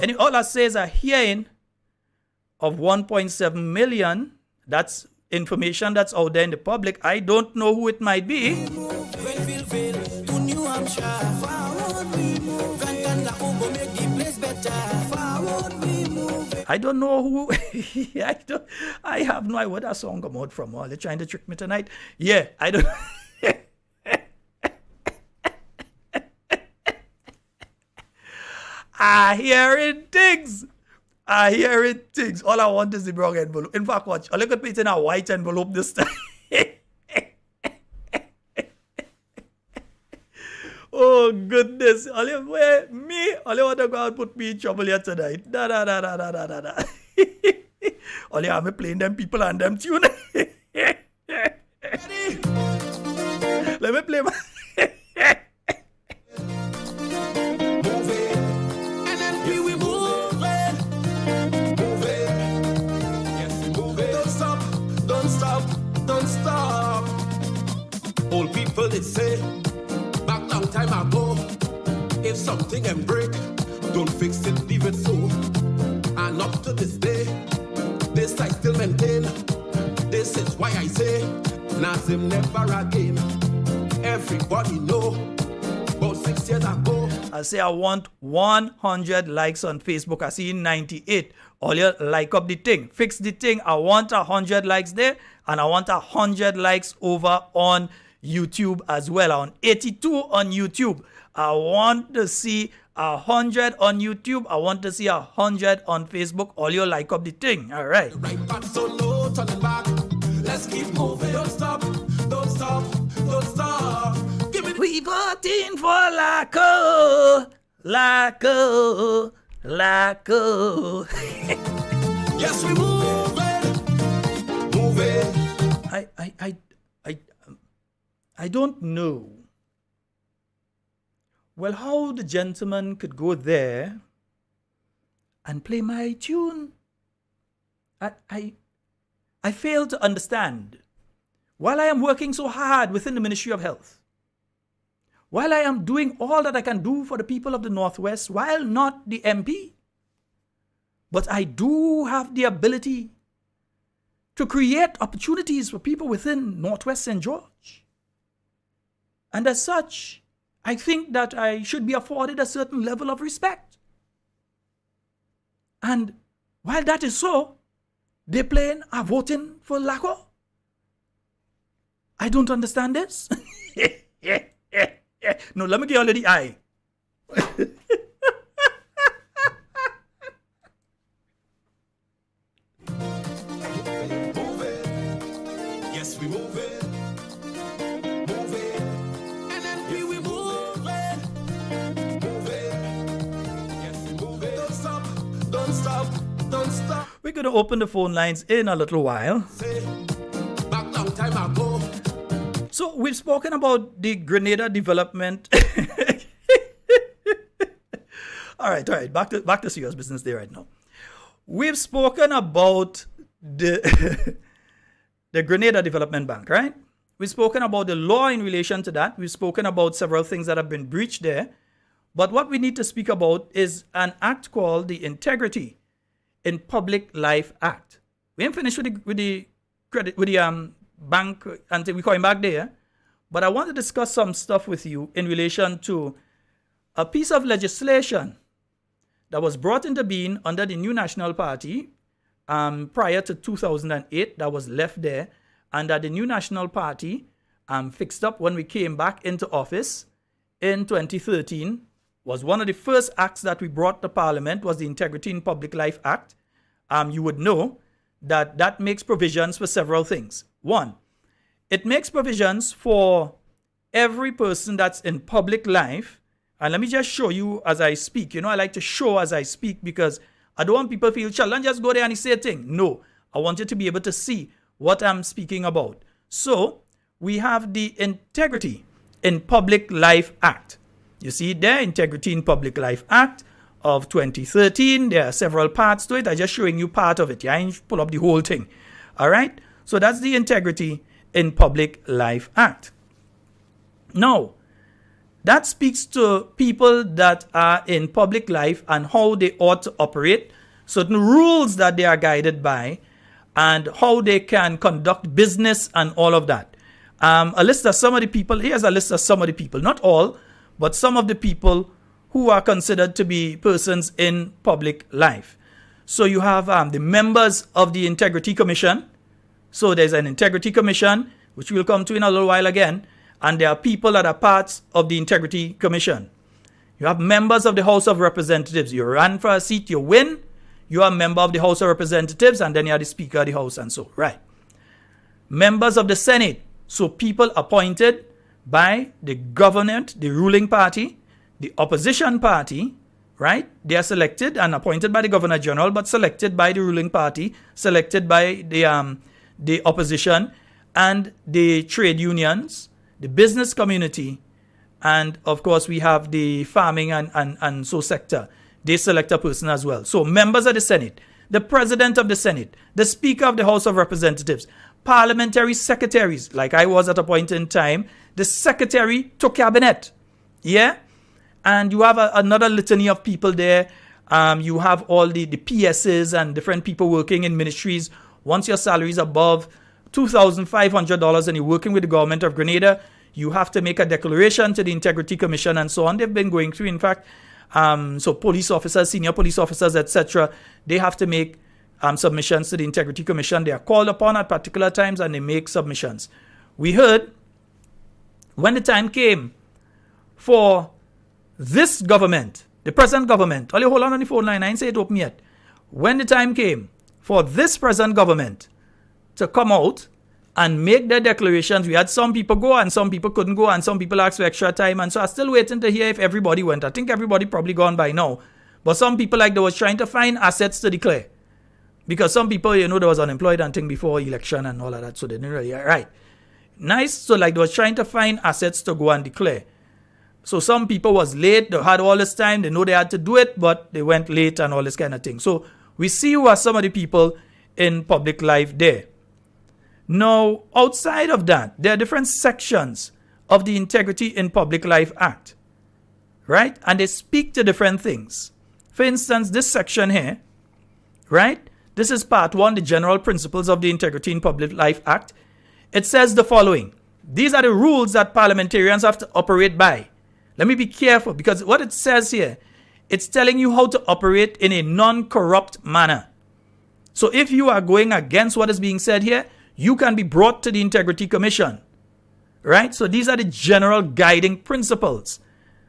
And all I say is a hearing of 1.7 million. That's information that's out there in the public. I don't know who it might be. To New Hampshire, forward we move. Grand go make the place better. Forward we move. I don't know who. I have no idea where that song come out from. Are they trying to trick me tonight? Yeah, I don't. I hear it things. All I want is the brown envelope. In fact, watch. I'll look at it in a white envelope this time. Oh, goodness. All you want to go out and put me in trouble here tonight. All you have me playing them people and them tune. Let me play my... Don't stop. Old people they say back long time ago, if something can break, don't fix it, leave it so. And up to this day, this I still maintain. This is why I say Nazim never again. Everybody know about 6 years ago. I say I want 100 likes on Facebook. I see 98. All you like up the thing. Fix the thing. I want 100 likes there. And I want 100 likes over on YouTube as well. I want 82 on YouTube. I want to see 100 on YouTube. I want to see 100 on Facebook. All you like up the thing. All right. Right back, so no turning back. Let's keep moving. Don't stop. Don't stop. Don't stop. Give me. We voting for Laco. Laco. Laco. Yes, we moving. Moving. I don't know. Well, how the gentleman could go there and play my tune. I fail to understand. While I am working so hard within the Ministry of Health, while I am doing all that I can do for the people of the Northwest, while not the MP, but I do have the ability to create opportunities for people within Northwest St. George. And as such, I think that I should be afforded a certain level of respect. And while that is so, they are voting for Laco. I don't understand this. No, let me get already eye. Yes, we move it. We're going to open the phone lines in a little while. Back long time ago. So we've spoken about the Grenada development. All right. Back to serious business there right now. We've spoken about the the Grenada Development Bank, right? We've spoken about the law in relation to that. We've spoken about several things that have been breached there. But what we need to speak about is an act called the Integrity in Public Life Act. We ain't finished with the bank until we call him back there. But I want to discuss some stuff with you in relation to a piece of legislation that was brought into being under the New National Party prior to 2008, that was left there, and that the New National Party fixed up when we came back into office in 2013. Was one of the first acts that we brought to Parliament was the Integrity in Public Life Act. You would know that makes provisions for several things. One, it makes provisions for every person that's in public life. And let me just show you as I speak. You know, I like to show as I speak because I don't want people to feel challenged. Just go there and say a thing. No, I want you to be able to see what I'm speaking about. So we have the Integrity in Public Life Act. You see there, Integrity in Public Life Act of 2013. There are several parts to it. I'm just showing you part of it. Yeah, I ain't pull up the whole thing. All right. So that's the Integrity in Public Life Act. Now, That speaks to people that are in public life and how they ought to operate, certain rules that they are guided by, and how they can conduct business and all of that. A list of some of the people, here's a list of some of the people, not all, but some of the people who are considered to be persons in public life. So you have the members of the Integrity Commission. So there's an Integrity Commission, which we'll come to in a little while again, and there are people that are parts of the Integrity Commission. You have members of the House of Representatives. You ran for a seat, you win, you are a member of the House of Representatives, and then you are the Speaker of the House and so, right. Members of the Senate. So people appointed by the government, the ruling party, the opposition party, right? They are selected and appointed by the Governor General, but selected by the ruling party, selected by the opposition and the trade unions, the business community, and of course we have the farming and so sector. They select a person as well. So members of the Senate, the President of the Senate, the Speaker of the House of Representatives, parliamentary secretaries, like I was at a point in time, the Secretary to Cabinet, yeah? And you have another litany of people there. You have all the PSs and different people working in ministries. Once your salary is above $2,500 and you're working with the government of Grenada, you have to make a declaration to the Integrity Commission and so on. They've been going through, in fact, so police officers, senior police officers, etc., they have to make submissions to the Integrity Commission. They are called upon at particular times and they make submissions. We heard when the time came for this government, the present government, hold on the phone line, I ain't say it open yet. When the time came for this present government to come out and make their declarations, we had some people go and some people couldn't go and some people asked for extra time, and so I'm still waiting to hear if everybody went. I think everybody probably gone by now, but some people like they was trying to find assets to declare, because some people, there was unemployed and thing before election and all of that, so they didn't really, right. Nice, so like they was trying to find assets to go and declare. So some people was late, they had all this time, they know they had to do it, but they went late and all this kind of thing. So we see who are some of the people in public life there. Now, outside of that, there are different sections of the Integrity in Public Life Act, right? And they speak to different things. For instance, this section here, right? This is part 1, the general principles of the Integrity in Public Life Act. It says the following. These are the rules that parliamentarians have to operate by. Let me be careful, because what it says here, it's telling you how to operate in a non-corrupt manner. So if you are going against what is being said here, you can be brought to the Integrity Commission, right? So these are the general guiding principles.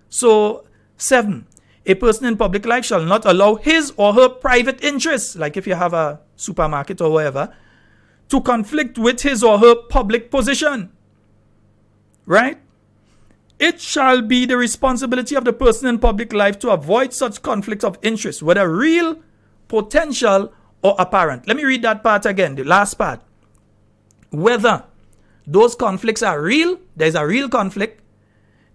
So 7, a person in public life shall not allow his or her private interests, like if you have a supermarket or whatever, to conflict with his or her public position, right? It shall be the responsibility of the person in public life to avoid such conflicts of interest, whether real, potential, or apparent. Let me read that part again, the last part. Whether those conflicts are real, there is a real conflict,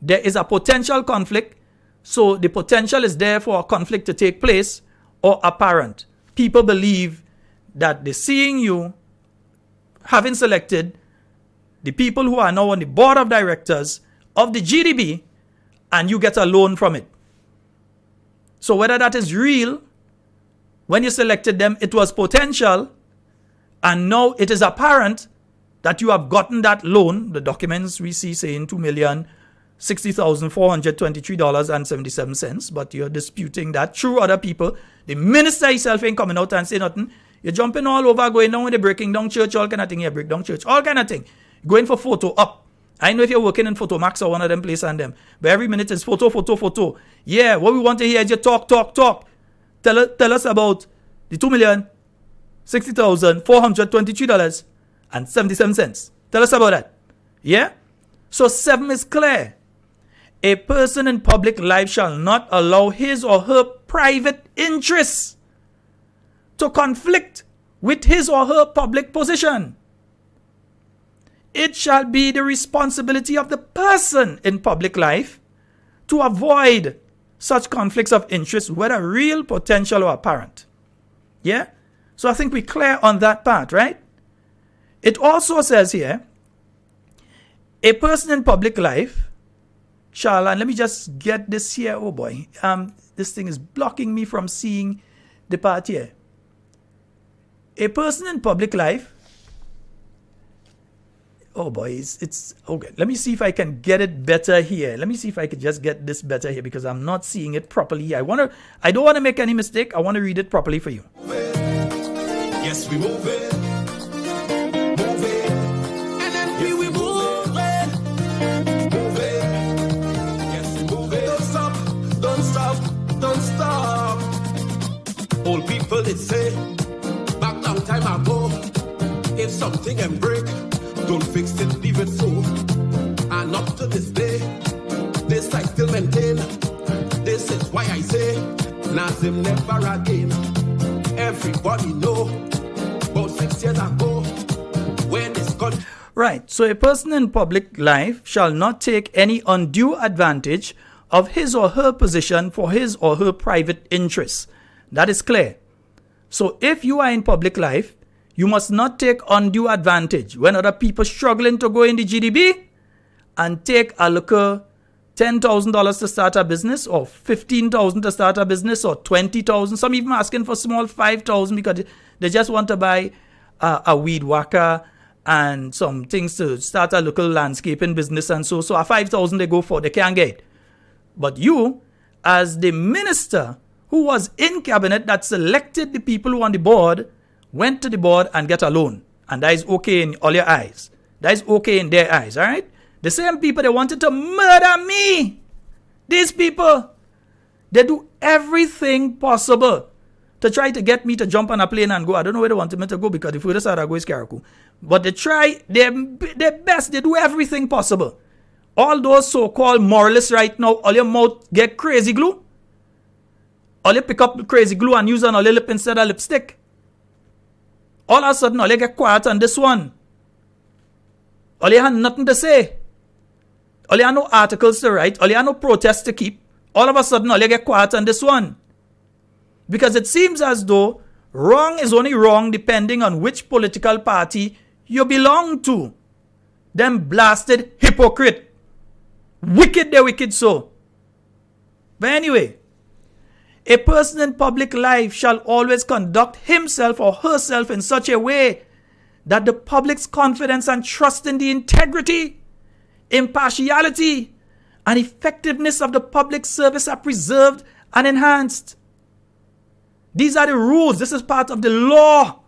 there is a potential conflict, so the potential is there for a conflict to take place, or apparent. People believe that they're seeing you having selected the people who are now on the board of directors of the GDB, and you get a loan from it. So whether that is real, when you selected them, it was potential, and now it is apparent that you have gotten that loan. The documents we see saying $2,060,423.77, but you're disputing that through other people. The minister himself ain't coming out and say nothing. You're jumping all over, going down with the breaking down church, all kind of thing. You break down church, all kind of thing. Going for photo up. I know if you're working in Photo Max or one of them places and them, but every minute is photo. Yeah, what we want to hear is you talk. Tell us about the $2,060,423.77. Tell us about that. Yeah? So 7 is clear. A person in public life shall not allow his or her private interests to conflict with his or her public position. It shall be the responsibility of the person in public life to avoid such conflicts of interest, whether real, potential, or apparent. Yeah? So I think we're clear on that part, right? It also says here, a person in public life shall, and let me just get this here. Oh boy, this thing is blocking me from seeing the part here. A person in public life. Oh boy, it's okay. Let me see if I can get it better here. Let me see if I can just get this better here because I'm not seeing it properly. I don't want to make any mistake. I want to read it properly for you. Yes, we move it. Move it. And then we move it. Move it. Yes, we move it. Don't stop. Don't stop. Don't stop. Old people did say back long time ago, if something can break, don't fix it, leave it so. And up to this day, this I still maintain. This is why I say, Nazim never again. Everybody know, about 6 years ago, when this country... Right, so a person in public life shall not take any undue advantage of his or her position for his or her private interests. That is clear. So if you are in public life, you must not take undue advantage when other people struggling to go in the GDB and take a local $10,000 to start a business or $15,000 to start a business or $20,000. Some even asking for small $5,000 because they just want to buy a weed whacker and some things to start a local landscaping business and so a $5,000 they go for, they can't get. But you, as the minister who was in cabinet that selected the people who on the board, went to the board and get a loan. And that is okay in all your eyes. That is okay in their eyes, all right? The same people, they wanted to murder me. These people, they do everything possible to try to get me to jump on a plane and go. I don't know where they wanted me to go because the furthest I go is Karakou. But they try their best. They do everything possible. All those so-called moralists right now, all your mouth get crazy glue. All you pick up crazy glue and use on all your lip instead of lipstick. All of a sudden, all you get quiet on this one. All you have nothing to say. All you have no articles to write. All you have no protests to keep. All of a sudden, all you get quiet on this one. Because it seems as though wrong is only wrong depending on which political party you belong to. Them blasted hypocrite. Wicked, they wicked so. But anyway, a person in public life shall always conduct himself or herself in such a way that the public's confidence and trust in the integrity, impartiality, and effectiveness of the public service are preserved and enhanced. These are the rules. This is part of the law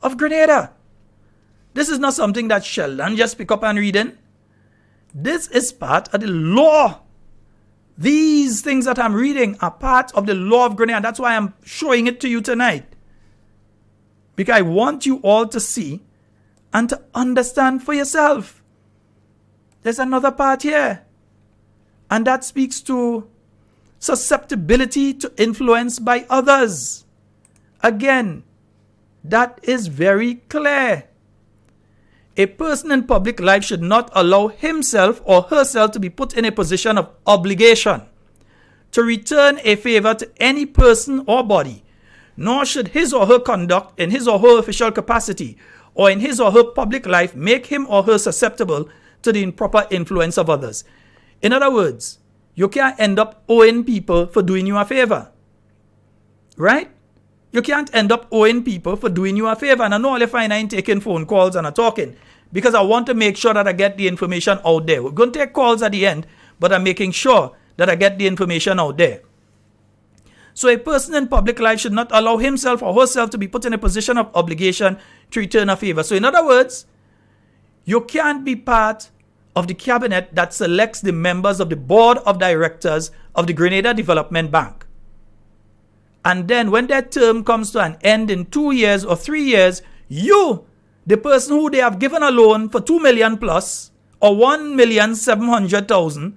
of Grenada. This is not something that Sheldon just pick up and read in. This is part of the law. These things that I'm reading are part of the law of Grenada. That's why I'm showing it to you tonight. Because I want you all to see and to understand for yourself. There's another part here. And that speaks to susceptibility to influence by others. Again, that is very clear. A person in public life should not allow himself or herself to be put in a position of obligation to return a favor to any person or body, nor should his or her conduct in his or her official capacity or in his or her public life make him or her susceptible to the improper influence of others. In other words, you can't end up owing people for doing you a favor. Right? You can't end up owing people for doing you a favor. And I know all you find I ain't taking phone calls and I'm talking because I want to make sure that I get the information out there. We're going to take calls at the end, but I'm making sure that I get the information out there. So a person in public life should not allow himself or herself to be put in a position of obligation to return a favor. So in other words, you can't be part of the cabinet that selects the members of the board of directors of the Grenada Development Bank. And then when that term comes to an end in 2 years or 3 years, you, the person who they have given a loan for 2 million plus or 1,700,000,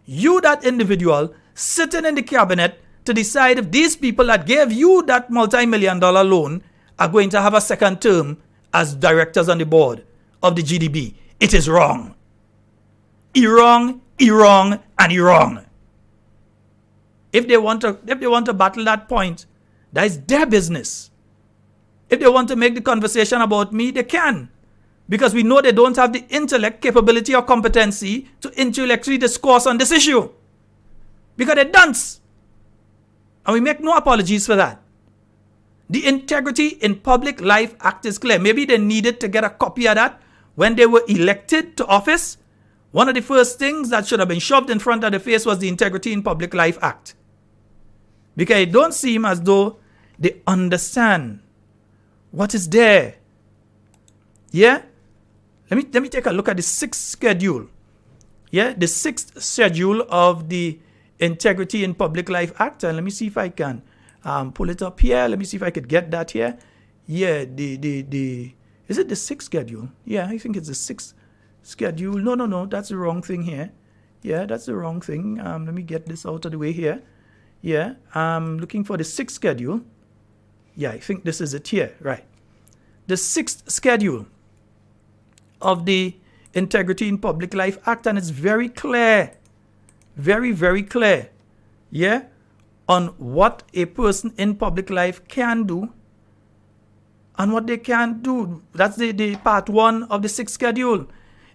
you, that individual, sitting in the cabinet to decide if these people that gave you that multi-million-dollar loan are going to have a second term as directors on the board of the GDB. It is wrong. Wrong, wrong, and wrong. If they want to battle that point, that is their business. If they want to make the conversation about me, they can. because we know they don't have the intellect, capability, or competency to intellectually discourse on this issue. Because they're dunce. And we make no apologies for that. The Integrity in Public Life Act is clear. Maybe they needed to get a copy of that when they were elected to office. One of the first things that should have been shoved in front of the face was the Integrity in Public Life Act. Because it don't seem as though they understand what is there. Yeah? Let me take a look at the 6th schedule. Yeah? The 6th schedule of the Integrity in Public Life Act. And let me see if I can pull it up here. Let me see if I could get that here. Yeah, is it the 6th schedule? Yeah, I think it's the 6th schedule. No, that's the wrong thing here. Yeah, that's the wrong thing. Let me get this out of the way here. Yeah, I'm looking for the 6th schedule. Yeah, I think this is it here. Right. The 6th schedule of the Integrity in Public Life Act, and it's very clear. Very, very clear. Yeah, on what a person in public life can do and what they can't do. That's the part 1 of the 6th schedule.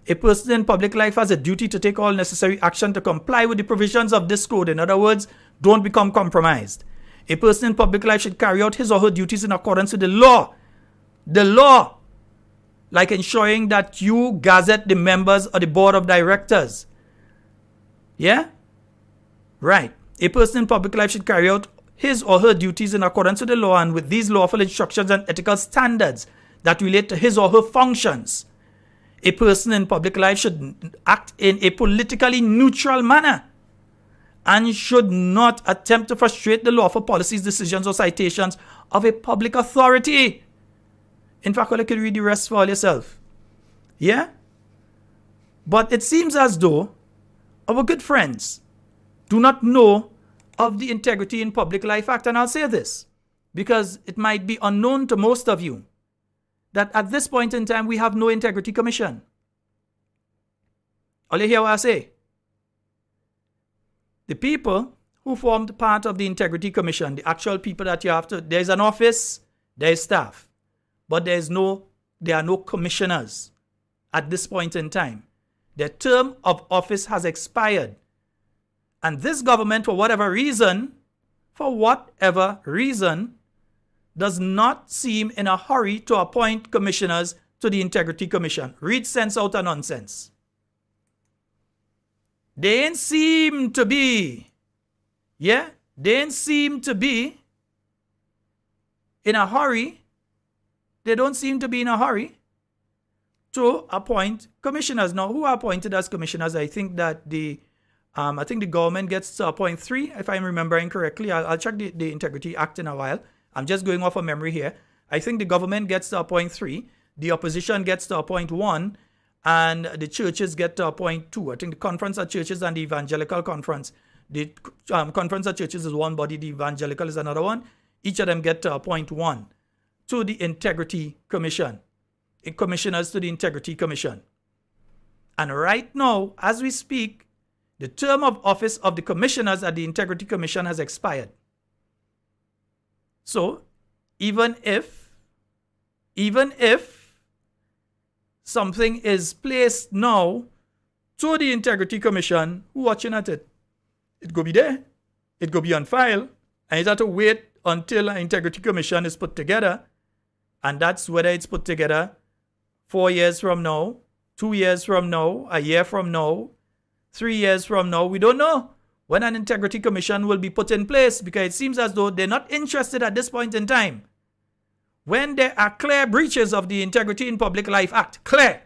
A person in public life has a duty to take all necessary action to comply with the provisions of this code. In other words, don't become compromised. A person in public life should carry out his or her duties in accordance with the law. The law, like ensuring that you gazette the members of the board of directors. Yeah? Right. A person in public life should carry out his or her duties in accordance with the law and with these lawful instructions and ethical standards that relate to his or her functions. A person in public life should act in a politically neutral manner and should not attempt to frustrate the lawful policies, decisions, or citations of a public authority. In fact, you can read the rest for all yourself. Yeah? But it seems as though our good friends do not know of the Integrity in Public Life Act. And I'll say this because it might be unknown to most of you that at this point in time we have no Integrity Commission. All you hear what I say? The people who formed part of the Integrity Commission, the actual people that you have to, there's an office, there's staff, but there are no commissioners at this point in time. Their term of office has expired. And this government, for whatever reason, does not seem in a hurry to appoint commissioners to the Integrity Commission. Read sense out of nonsense. They ain't seem to be in a hurry. They don't seem to be in a hurry to appoint commissioners. Now, who are appointed as commissioners? I think that the government gets to appoint 3, if I'm remembering correctly. I'll check the Integrity Act in a while. I'm just going off of memory here. I think the government gets to appoint 3, the opposition gets to appoint 1, and the churches get to appoint 2. I think the Conference of Churches and the Evangelical Conference. The Conference of Churches is one body, the Evangelical is another one. Each of them get to appoint 1 to the Integrity Commission. Commissioners to the Integrity Commission. And right now, as we speak, the term of office of the commissioners at the Integrity Commission has expired. So, even if something is placed now to the Integrity Commission, who watching at it? It go be there. It go be on file. And you have to wait until an Integrity Commission is put together. And that's whether it's put together 4 years from now, 2 years from now, a year from now, 3 years from now. We don't know when an Integrity Commission will be put in place, because it seems as though they're not interested at this point in time. When there are clear breaches of the Integrity in Public Life Act, clear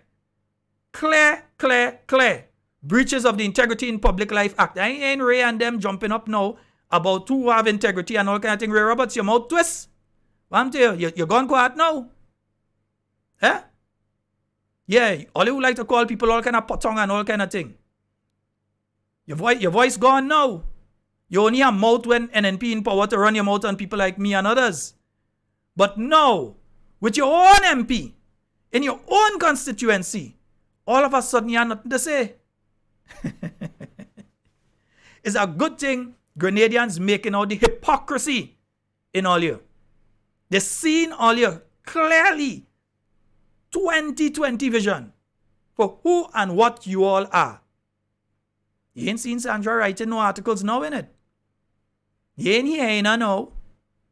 breaches of the Integrity in Public Life Act. I ain't Ray and them jumping up now about who have integrity and all kind of thing. Ray Roberts, your mouth twist. I'm telling you, you're gone quiet now. Eh? Yeah, all you like to call people all kind of potong and all kind of thing. Your voice gone now. You only have mouth when NNP in power to run your mouth on people like me and others. But now, with your own MP, in your own constituency, all of a sudden you have nothing to say. It's a good thing Grenadians making out the hypocrisy in all you. They're seeing all you clearly 2020 vision for who and what you all are. You ain't seen Sandra writing no articles now in it. You ain't hearing her now.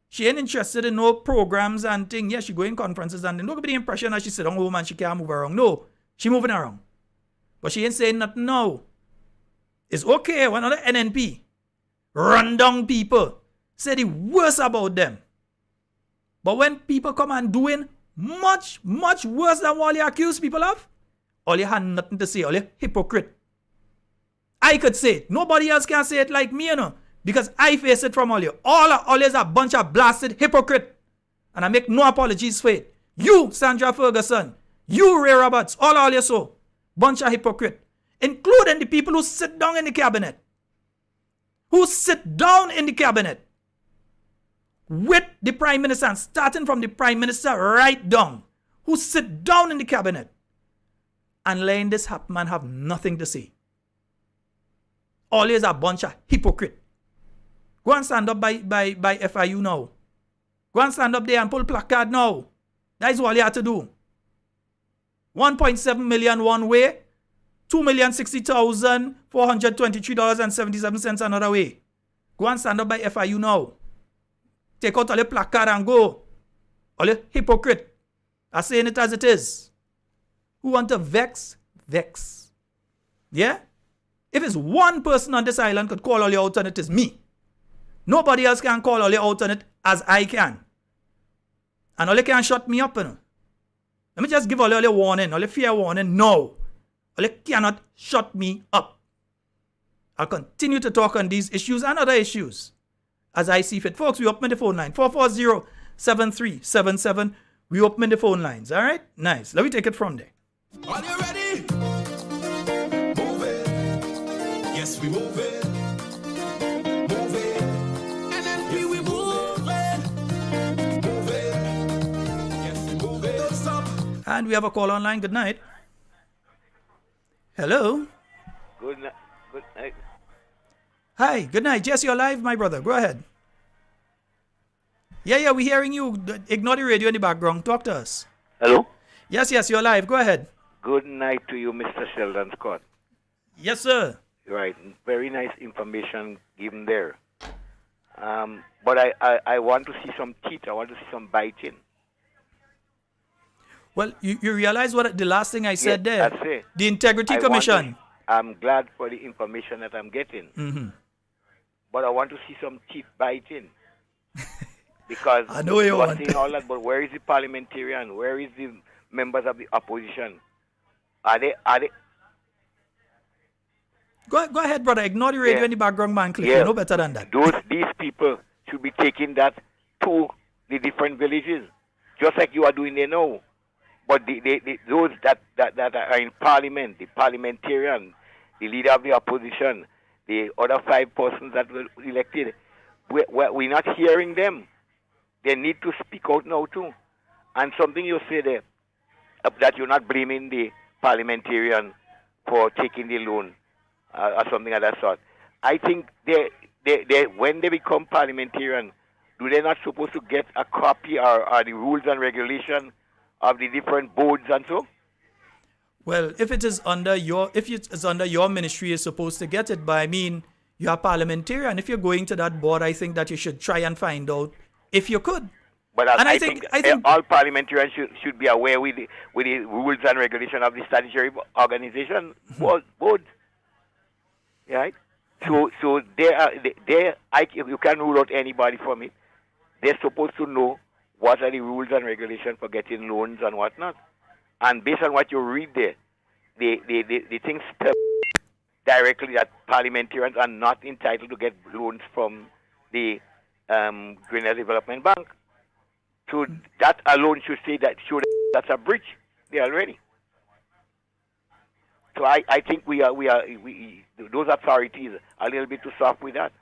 She ain't interested in no programs and things. Yeah, she go in conferences and don't give me the impression that she sit down home and she can't move around. No, she moving around. But she ain't saying nothing now. It's okay when other NNP run down people, say the worst about them. But when people come and doing much, much worse than what you accuse people of, all you had nothing to say, all you hypocrite. I could say it. Nobody else can say it like me, you know, because I face it from all you. All is a bunch of blasted hypocrite. And I make no apologies for it. You, Sandra Ferguson, you, Ray Roberts, all you so. Bunch of hypocrite. Including the people who sit down in the cabinet. Who sit down in the cabinet with the Prime Minister, and starting from the Prime Minister right down, who sit down in the cabinet and letting this happen and have nothing to say. Always a bunch of hypocrite. Go and stand up by FIU now. Go and stand up there and pull placard now. That is all you have to do. 1.7 million one way, $2,060,423.77 another way. Go and stand up by FIU now. Take out all your placard and go. All your hypocrite are saying it as it is. Who want to vex? Vex. Yeah? If it's one person on this island could call all you out on it, is me. Nobody else can call all you out on it as I can. And all you can shut me up, you know. Let me just give all your warning, all your fair warning. No. All you cannot shut me up. I'll continue to talk on these issues and other issues as I see fit. Folks, we open the phone line. 440-7377. We open the phone lines. All right? Nice. Let me take it from there. Are you ready? Move it. Yes, we move it. Move it. And then we move it. Move it. Yes, we move it. Don't stop. And we have a call online. Good night. Hello. Good night. Good night. Hi. Good night. Yes, you're live, my brother. Go ahead. Yeah, we're hearing you. Ignore the radio in the background. Talk to us. Hello. Yes, you're live. Go ahead. Good night to you, Mr. Sheldon Scott. Yes, sir. Right. Very nice information given there. But I want to see some teeth. I want to see some biting. Well, you realize what the last thing I said there? That's it. The Integrity Commission. I'm glad for the information that I'm getting. Mm-hmm. But I want to see some teeth biting. Because I know you want. Saying all that, but where is the parliamentarian? Where is the members of the opposition? Are they? Go ahead, brother. Ignore the radio in the background, man. Cliff. You know better than that. These people should be taking that to the different villages, just like you are doing there now. But those that are in parliament, the parliamentarian, the leader of the opposition, the other 5 persons that were elected, we're not hearing them. They need to speak out now too. And something you say there, that you're not blaming the parliamentarian for taking the loan or something of that sort. I think they when they become parliamentarian, do they not supposed to get a copy or the rules and regulation of the different boards and so? Well, if it's under your ministry, you're supposed to get it. But I mean, you're a parliamentarian. If you're going to that board, I think that you should try and find out if you could. But I think all parliamentarians should be aware with the rules and regulation of the statutory organization board. Right? So you can't rule out anybody from it. They're supposed to know what are the rules and regulations for getting loans and whatnot. And based on what you read there, the things tell directly that parliamentarians are not entitled to get loans from the Grenada Development Bank. So that alone should say that's a breach there already. So I think we those authorities are a little bit too soft with that.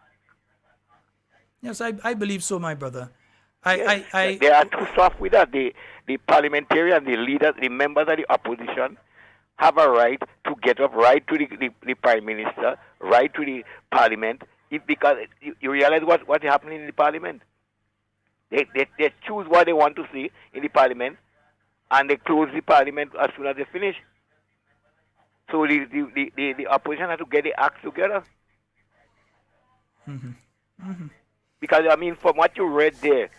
Yes, I believe so, my brother. They are too soft with that. The parliamentarian, the leaders, the members of the opposition have a right to get up, right to the Prime Minister, right to the Parliament, because you realize what's happening in the Parliament. They choose what they want to see in the Parliament, and they close the parliament as soon as they finish. So the opposition has to get the acts together. Because, I mean, from what you read there,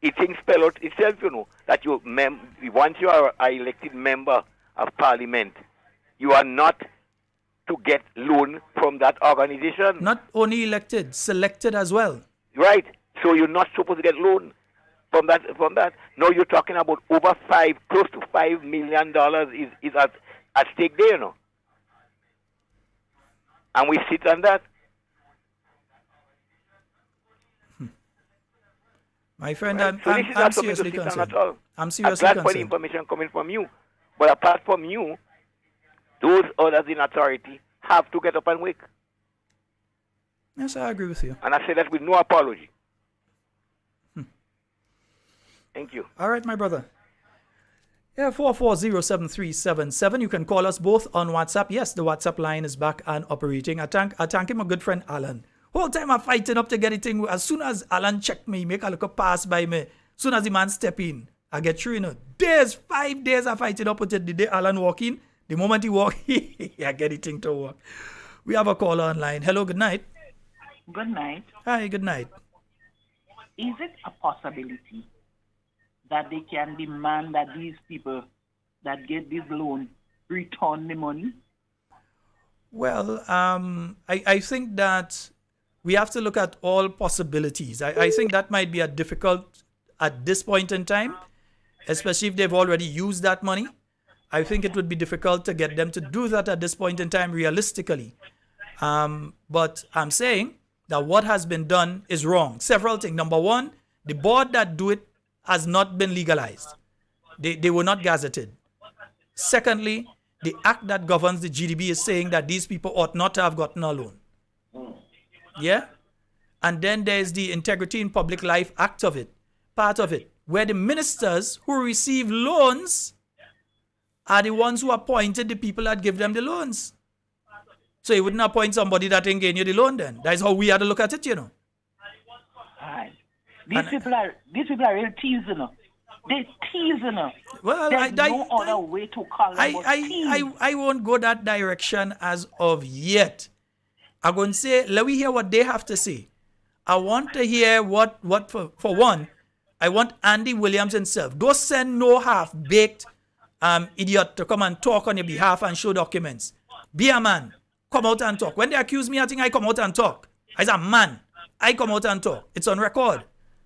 it things spell out itself, you know, that once you are an elected member of parliament, you are not to get loan from that organization. Not only elected, selected as well. Right. So you're not supposed to get loan from that. No, you're talking about over close to $5 million is at stake there, you know. And we sit on that. My friend, Right? So this is I'm not something seriously to sit on concerned. at all. I'm seriously glad for the concerned. information coming from you. But apart from you, those others in authority have to get up and wake. Yes, I agree with you. And I say that with no apology. Thank you. All right, my brother. Yeah, 4407377. You can call us both on WhatsApp. Yes, the WhatsApp line is back and operating. I thank him, my good friend Alan. Whole time I'm fighting up to get it in. As soon as Alan check me, make a look pass by me. As soon as the man step in, I get through, you know. 5 days I fighting up with it. The day Alan walk in, the moment he walk, I get it in to work. We have a caller online. Hello, good night. Good night. Hi, good night. Is it a possibility that they can demand that these people that get this loan return the money? Well, I think that we have to look at all possibilities. I think that might be difficult at this point in time, especially if they've already used that money. I think it would be difficult to get them to do that at this point in time realistically. But I'm saying that what has been done is wrong. Several things. Number one, the board that do it has not been legalized. They were not gazetted. Secondly, the act that governs the GDB is saying that these people ought not to have gotten a loan. Yeah? And then there's the Integrity in Public Life Act of it, part of it, where the ministers who receive loans are the ones who appointed the people that give them the loans. So you wouldn't appoint somebody that ain't getting you the loan then. That's how we had to look at it, you know. Right. These people are real thieves, you know. They tease, you know. Well, There's no other way to call them but thieves. I won't go that direction as of yet. I'm going to say, let me hear what they have to say. I want to hear what for one, I want Andy Williams himself. Don't send no half-baked idiot to come and talk on your behalf and show documents. Be a man. Come out and talk. When they accuse me, I think I come out and talk. As a man, I come out and talk. It's on record.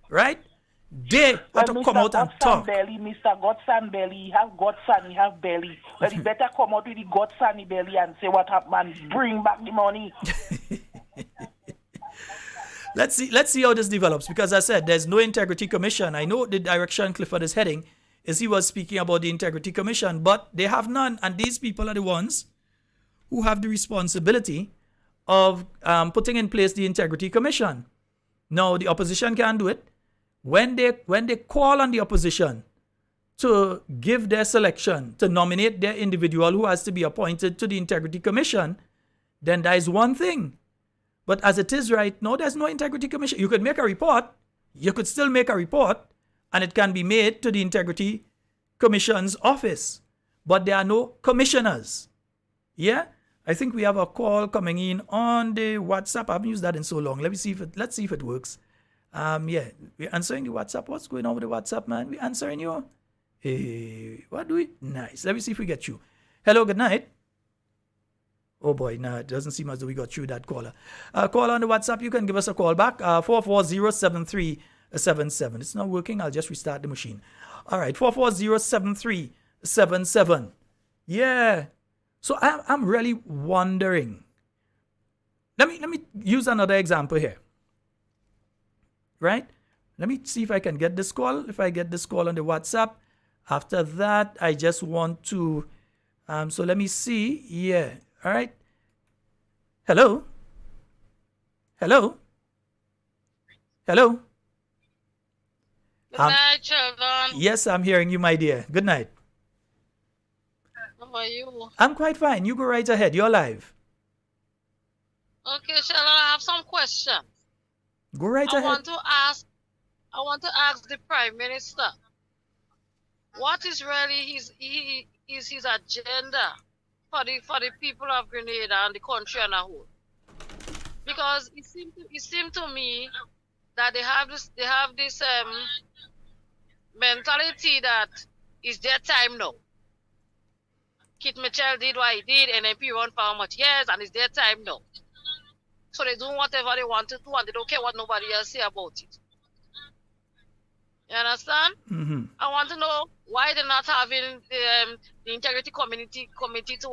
Right? They have to come out and talk. Mr. Godson belly, he have Godson, he have belly. But he better come out with the Godson belly and say what happened, man. Bring back the money. Let's see how this develops, because I said there's no integrity commission. I know the direction Clifford is heading is he was speaking about the integrity commission, but they have none, and these people are the ones who have the responsibility of putting in place the integrity commission. Now the opposition can do it. When they call on the opposition to give their selection, to nominate their individual who has to be appointed to the Integrity Commission, then that is one thing. But as it is right now, there's no Integrity Commission. You could make a report. You could still make a report, and it can be made to the Integrity Commission's office. But there are no commissioners. Yeah? I think we have a call coming in on the WhatsApp. I haven't used that in so long. Let's see if it works. Yeah, we're answering the WhatsApp. What's going on with the WhatsApp, man? We're answering you. Hey, what do we? Nice. Let me see if we get you. Hello, good night. Oh boy, no, it doesn't seem as though we got through that caller. Call on the WhatsApp. You can give us a call back. 4407377. It's not working. I'll just restart the machine. All right, 4407377. Yeah. So I'm really wondering. Let me use another example here. Right? Let me see if I can get this call. If I get this call on the WhatsApp. After that, I just want to... so let me see. Yeah. All right. Hello? Hello? Hello? Good night, children. Yes, I'm hearing you, my dear. Good night. How are you? I'm quite fine. You go right ahead. You're live. Okay, children, I have some questions. Go right ahead. I want to ask the Prime Minister. what is really his agenda for the people of Grenada and the country as a whole? Because it seemed to me that they have this mentality that it's their time now. Kit Mitchell did what he did, and NP run for how much years, and it's their time now. So they do whatever they want to do, and they don't care what nobody else say about it. You understand? Mm-hmm. I want to know why they're not having the integrity committee to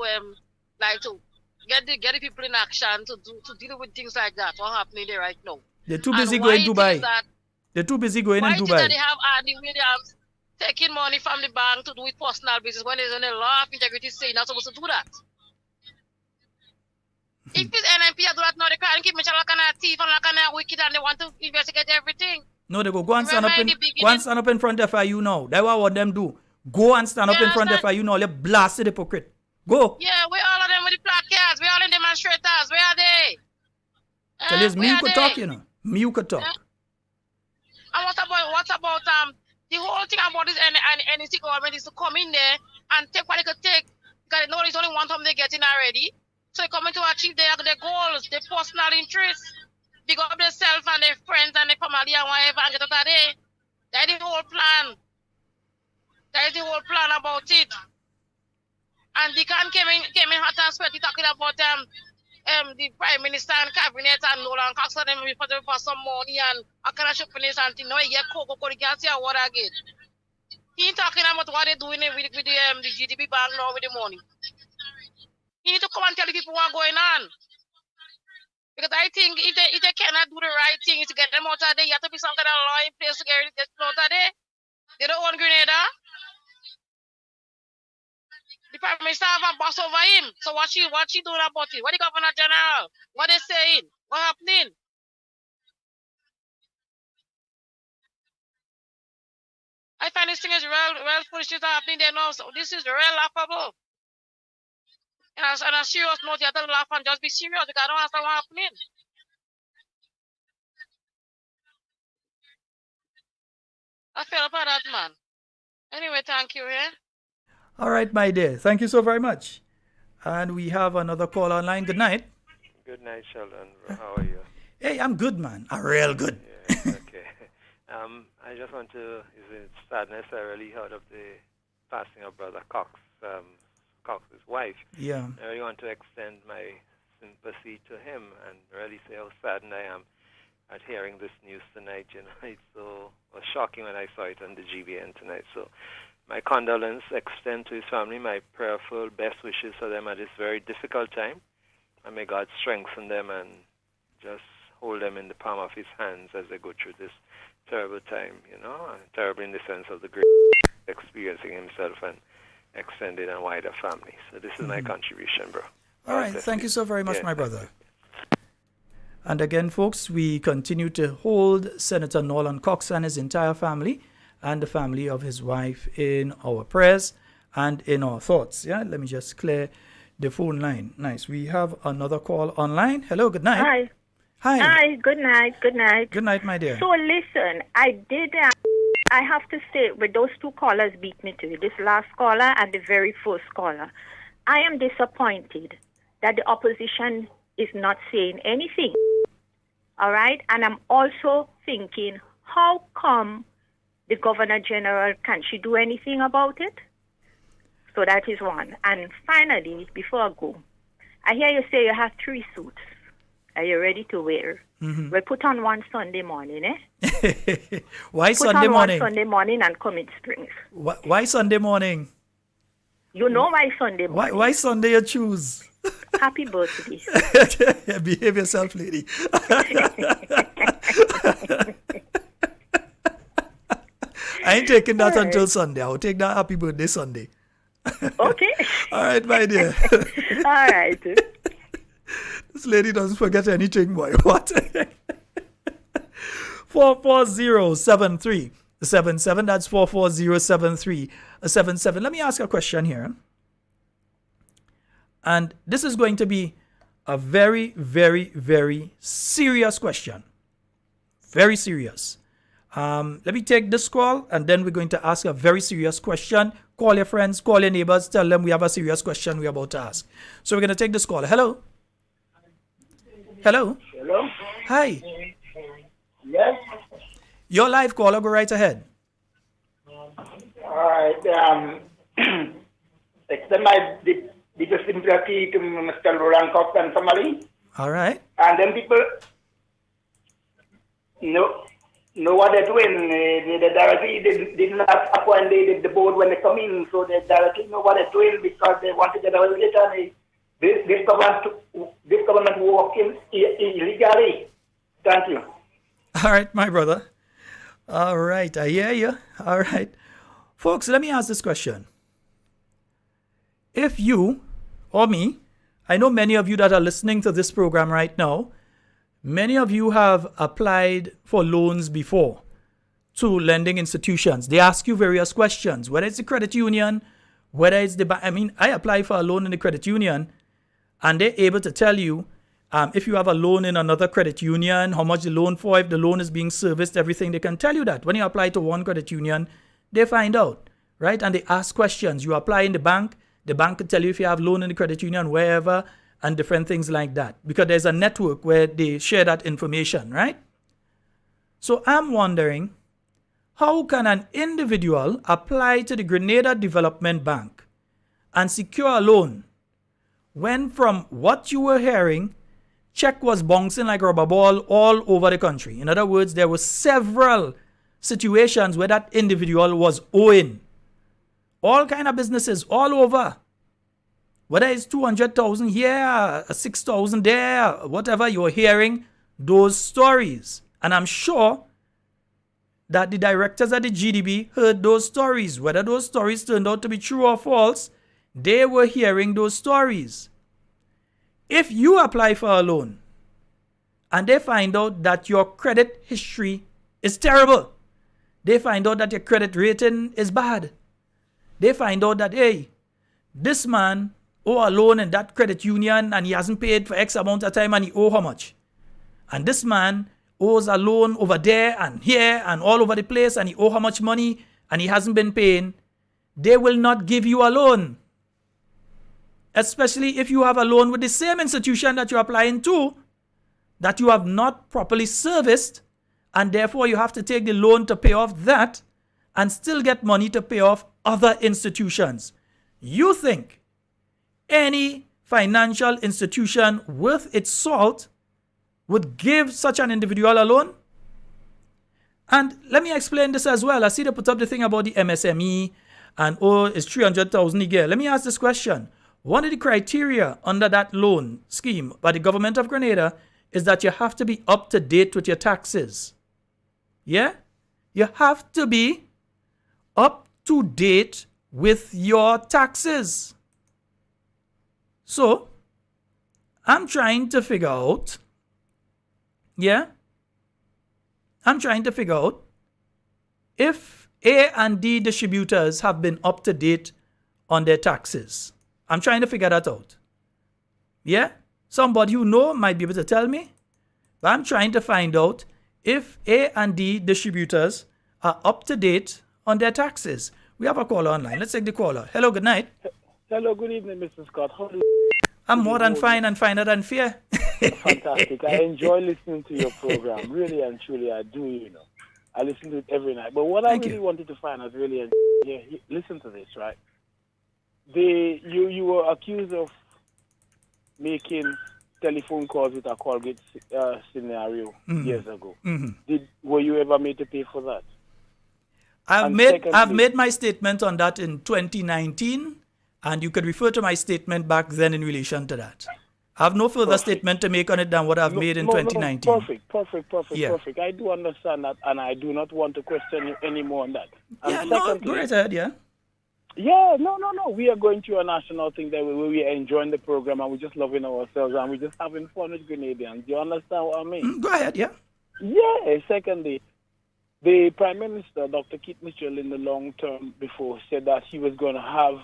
like to get the people in action to deal with things like that. What's happening there right now? They're too busy going to Dubai. They're too busy going in Why Dubai. did they have Andy Williams taking money from the bank to do with personal business when there's a law of integrity saying not supposed to do that? If it's NMP that do that now, they can't keep Michelle like a thief and like a wicked and they want to investigate everything. No, they go and stand up in front of FIU now. That's what them do. Go and stand up in front of FIU now. They blast the hypocrite. Go. Yeah, we all of them with the placards. We all in demonstrators. Where are they? Tell us, me you could talk, you know. Me you could talk. And what about the whole thing about this NEC government is to come in there and take what they could take because they know there's only one time they get in already. So they come in to achieve their goals, their personal interests. Big up themselves and their friends and their family and whatever and get out of there. That is the whole plan. That is the whole plan about it. And Deacon came in hot and sweaty talking about the Prime Minister and Cabinet and Nolan Cox and them for some money and a kind of shopping and thing. No, he get cocoa, he can't see a water again. He ain't talking about what they're doing with the GDP bank now with the money. He need to come and tell the people what's going on. Because I think if they cannot do the right thing to get them out of there, you have to be some kind of law in place to get them out of there. They don't want Grenada. The Prime Minister have a boss over him. So what she doing about it? What the Governor General? What they saying? What happening? I find this thing is real foolishness happening there now. So this is real laughable. And on a serious note, you have to laugh and just be serious because I don't understand what's happening. I feel about that, man. Anyway, thank you, yeah? All right, my dear. Thank you so very much. And we have another call online. Good night. Good night, Sheldon. How are you? Hey, I'm good, man. I'm real good. Yeah, okay. I just want to, it's sadness, I really heard of the passing of Brother Cox's wife. Yeah. I really want to extend my sympathy to him and really say how saddened I am at hearing this news tonight. You know, it was shocking when I saw it on the GBN tonight. So my condolences extend to his family, my prayerful best wishes for them at this very difficult time. And may God strengthen them and just hold them in the palm of his hands as they go through this terrible time, you know, terrible in the sense of the great experiencing himself and extended and wider family. So this is my contribution, bro. All right. Thank you so very much, my brother. And again, folks, we continue to hold Senator Nolan Cox and his entire family and the family of his wife in our prayers and in our thoughts. Yeah, let me just clear the phone line. Nice. We have another call online. Hello, good night. Hi. Hi. Hi, good night, good night. Good night, my dear. So listen, I have to say, with those two callers beat me to it, this last caller and the very first caller. I am disappointed that the opposition is not saying anything. All right? And I'm also thinking, how come the Governor General, can't she do anything about it? So that is one. And finally, before I go, I hear you say you have 3 suits. Are you ready to wear? Mm-hmm. Well, put on one Sunday morning, eh? Why Sunday morning? Put on one Sunday morning and come in Springs. Why Sunday morning? You know why Sunday morning. Why Sunday you choose? Happy birthday. Behave yourself, lady. I ain't taking that until Sunday. I'll take that happy birthday Sunday. Okay. All right, my dear. All right. This lady doesn't forget anything, boy. What? 440-7377. That's 440-7377. Let me ask a question here. And this is going to be a very, very, very serious question. Very serious. Let me take this call, and then we're going to ask a very serious question. Call your friends, call your neighbors, tell them we have a serious question we're about to ask. So we're going to take this call. Hello? Hello? Hello? Hi. Yes? Your live caller, go right ahead. All right. Extend my deepest sympathy to Mr. Rancock and family. All right. And then people know what they're doing. They directly did not appoint the board when they come in, so they directly know what they're doing because they want to get away with it. And this government working illegally. Thank you. All right, my brother. All right, I hear you. All right. Folks, let me ask this question. If you or me, I know many of you that are listening to this program right now, many of you have applied for loans before to lending institutions. They ask you various questions, whether it's the credit union, whether it's the bank. I mean, I applied for a loan in the credit union, and they're able to tell you if you have a loan in another credit union, how much the loan for, if the loan is being serviced, everything. They can tell you that. When you apply to one credit union, they find out, right? And they ask questions. You apply in the bank can tell you if you have loan in the credit union, wherever, and different things like that. Because there's a network where they share that information, right? So I'm wondering, how can an individual apply to the Grenada Development Bank and secure a loan when, from what you were hearing, check was bouncing like a rubber ball all over the country? In other words, there were several situations where that individual was owing. All kind of businesses all over. Whether it's 200,000 here, 6,000 there, whatever you're hearing, those stories. And I'm sure that the directors at the GDB heard those stories. Whether those stories turned out to be true or false, they were hearing those stories. If you apply for a loan and they find out that your credit history is terrible, they find out that your credit rating is bad, they find out that, hey, this man owe a loan in that credit union and he hasn't paid for X amount of time and he owe how much? And this man owes a loan over there and here and all over the place and he owe how much money and he hasn't been paying. They will not give you a loan. Especially if you have a loan with the same institution that you're applying to, that you have not properly serviced, and therefore you have to take the loan to pay off that and still get money to pay off other institutions. You think any financial institution worth its salt would give such an individual a loan? And let me explain this as well. I see they put up the thing about the MSME and it's 300,000 a year. Let me ask this question. One of the criteria under that loan scheme by the government of Grenada is that you have to be up to date with your taxes. Yeah? You have to be up to date with your taxes. So, I'm trying to figure out, if A and D distributors have been up to date on their taxes. I'm trying to figure that out. Yeah? Somebody who knows might be able to tell me. But I'm trying to find out if A and D distributors are up to date on their taxes. We have a caller online. Let's take the caller. Hello, good night. Hello, good evening, Mr. Scott. How do you... I'm more than fine and finer than fear. Fantastic. I enjoy listening to your program. Really and truly, I do, you know. I listen to it every night. But what I really wanted to find out, really, and listen to this, right? You were accused of making telephone calls with a Colgate scenario years ago. Mm-hmm. Were you ever made to pay for that? I've made my statement on that in 2019, and you could refer to my statement back then in relation to that. I have no further statement to make on it than what I've made in 2019. Perfect. I do understand that, and I do not want to question you anymore on that. And go right ahead, yeah. Yeah, no. We are going through a national thing that we are enjoying the program and we're just loving ourselves and we're just having fun with Grenadians. Do you understand what I mean? Go ahead, yeah. Yeah, secondly, the Prime Minister, Dr. Keith Mitchell, in the long term before, said that he was going to have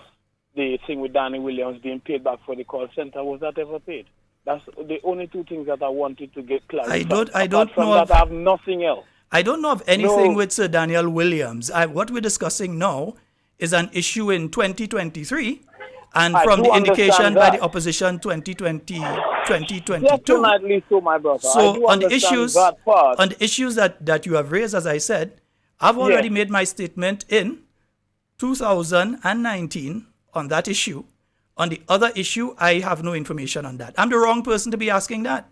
the thing with Danny Williams being paid back for the call center. Was that ever paid? That's the only two things that I wanted to get clarified. I don't know. I have nothing else. I don't know of anything No. with Sir Daniel Williams. What we're discussing now is an issue in 2023, and I from do the indication understand by that. the opposition 2022. Definitely so, my brother. I So do on the understand issues, that part. on the issues that you have raised, as I said, I've already Yes. made my statement in 2019 on that issue. On the other issue, I have no information on that. I'm the wrong person to be asking that.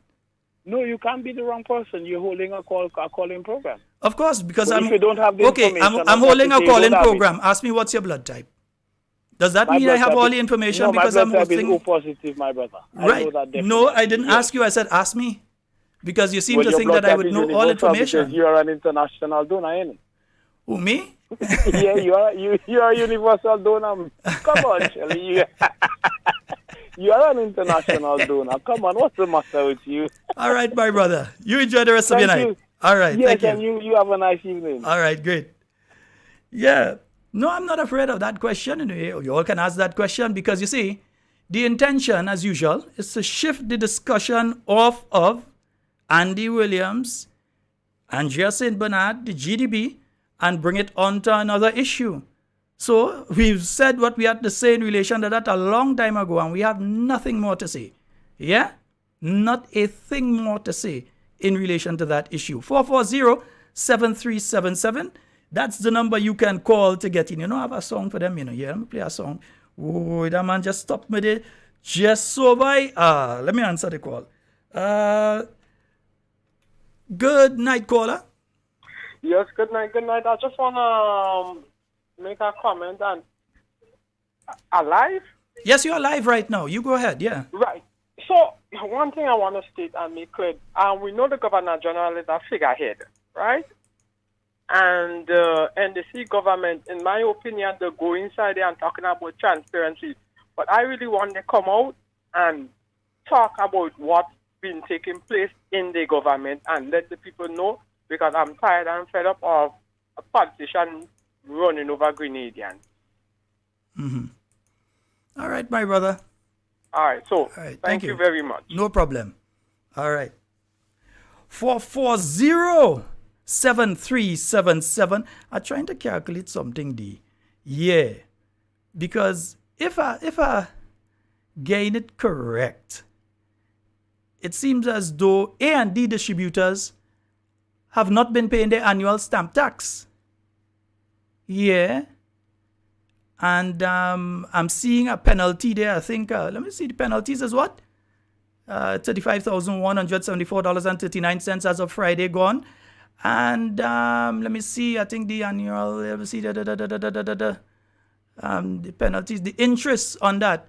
No, you can't be the wrong person. You're holding a calling program. Of course, because But I'm if you don't have the okay. information I'm on that, holding a you don't call-in have it. program. Ask me what's your blood type. Does that My mean I blood have type all is- the information No, because my I'm blood type is O hosting? positive, my brother. I know Right? that definitely. No, I didn't Yes. ask you. I said ask me, because you seem Well, to your think blood that I type would is know all universal information. because you are an international donor, ain't it? Who, me? Yeah, you are a universal donor. Come on, Shelly. You are an international donor. Come on, what's the matter with you? All right, my brother. You enjoy the rest of your Thank night. you. All right, Yes, thank you. and you have a nice evening. All right, great. Yeah. No, I'm not afraid of that question. You all can ask that question because you see, the intention, as usual, is to shift the discussion off of Andy Williams, Andrea St. Bernard, the GDB, and bring it on to another issue. So we've said what we had to say in relation to that a long time ago, and we have nothing more to say. Yeah? Not a thing more to say in relation to that issue. 440-7377. That's the number you can call to get in. You know, I have a song for them, Yeah, let me play a song. Oh, that man just stopped me there. Just so by. Let me answer the call. Good night, caller. Yes, good night, good night. I just want to make a comment and alive? Yes, you're alive right now. You go ahead, yeah. Right. So, one thing I want to state and make clear, we know the Governor General is a figurehead, right? And the NDC government, in my opinion, they go inside there and talking about transparency. But I really want to come out and talk about what's been taking place in the government and let the people know, because I'm tired and fed up of a politician running over Grenadians. Mm-hmm. All right, my brother. All right, so All right, thank you very much. No problem. All right. 440-7377. I'm trying to calculate something, D. Yeah. Because if I gain it correct, it seems as though A&D distributors have not been paying their annual stamp tax. Yeah. And I'm seeing a penalty there. I think, let me see, the penalties is what? $35,174.39 as of Friday gone. And let me see, I think the annual, let me see, the penalties, the interest on that,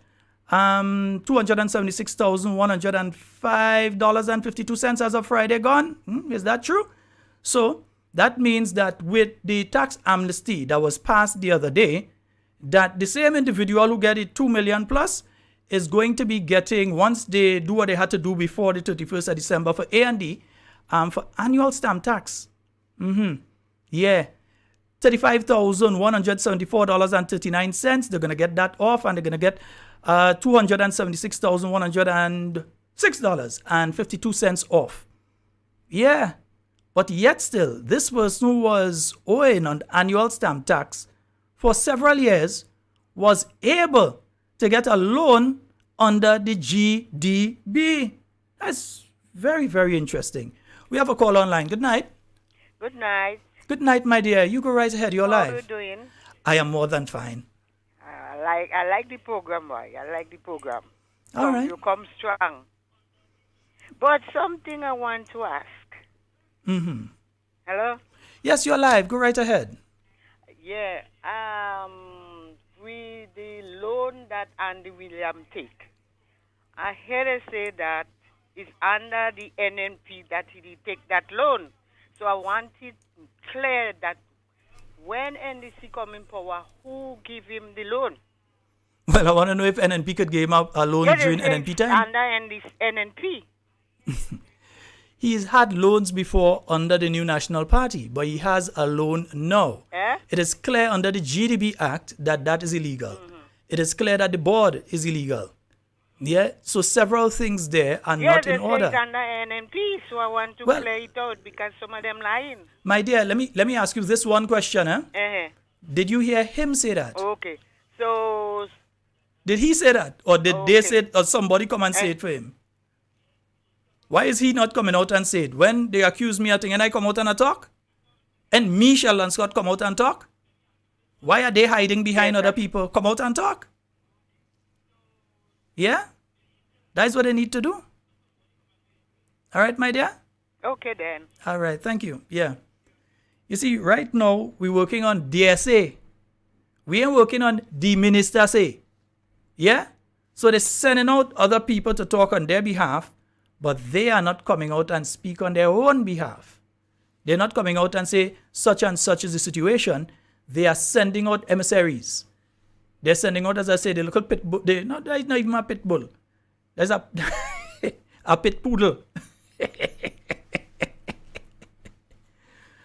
$276,105.52 as of Friday gone. Is that true? So that means that with the tax amnesty that was passed the other day, that the same individual who get it 2 million plus is going to be getting, once they do what they had to do before the 31st of December for A&D, for annual stamp tax. Yeah. $35,174.39. They're going to get that off, and they're going to get $276,106.52 off. Yeah. But yet still, this person who was owing on annual stamp tax for several years was able to get a loan under the GDB. That's very, very interesting. We have a call online. Good night. Good night. Good night, my dear. You go right ahead. You're How live. are you doing? I am more than fine. I like the program, boy. I like the program. All right. You come strong. But something I want to ask. Hello? Yes, you're live. Go right ahead. Yeah. With the loan that Andy Williams take, I heard her say that it's under the NNP that he take that loan. So I want it clear that when NDC come in power, who give him the loan? Well, I want to know if NNP could give him a loan during NNP time. Under NNP. He's had loans before under the New National Party, but he has a loan now. It is clear under the GDB Act that that is illegal. It is clear that the board is illegal. Yeah, so several things there are Yeah, not they in say order. it's under NNP, so I want to Well- clear it out because some of them lying. My dear, let me ask you this one question, huh? Uh-huh. Did you hear him say that? Okay. So, Did he say that? Or did they say it, or somebody come and say it for him? Why is he not coming out and say it? When they accuse me of thing and I come out and I talk? And me, Sheldon Scott, come out and talk? Why are they hiding behind other people? Come out and talk. Yeah? That's what they need to do. All right, my dear? okay then. All right, thank you. Yeah. You see, right now, we're working on DSA. We ain't working on the minister say. Yeah? So they're sending out other people to talk on their behalf, but they are not coming out and speak on their own behalf. They're not coming out and say, such and such is the situation. They are sending out emissaries. They're sending out, as I say, the little pit bull. That's not even a pit bull. There's a, a pit poodle.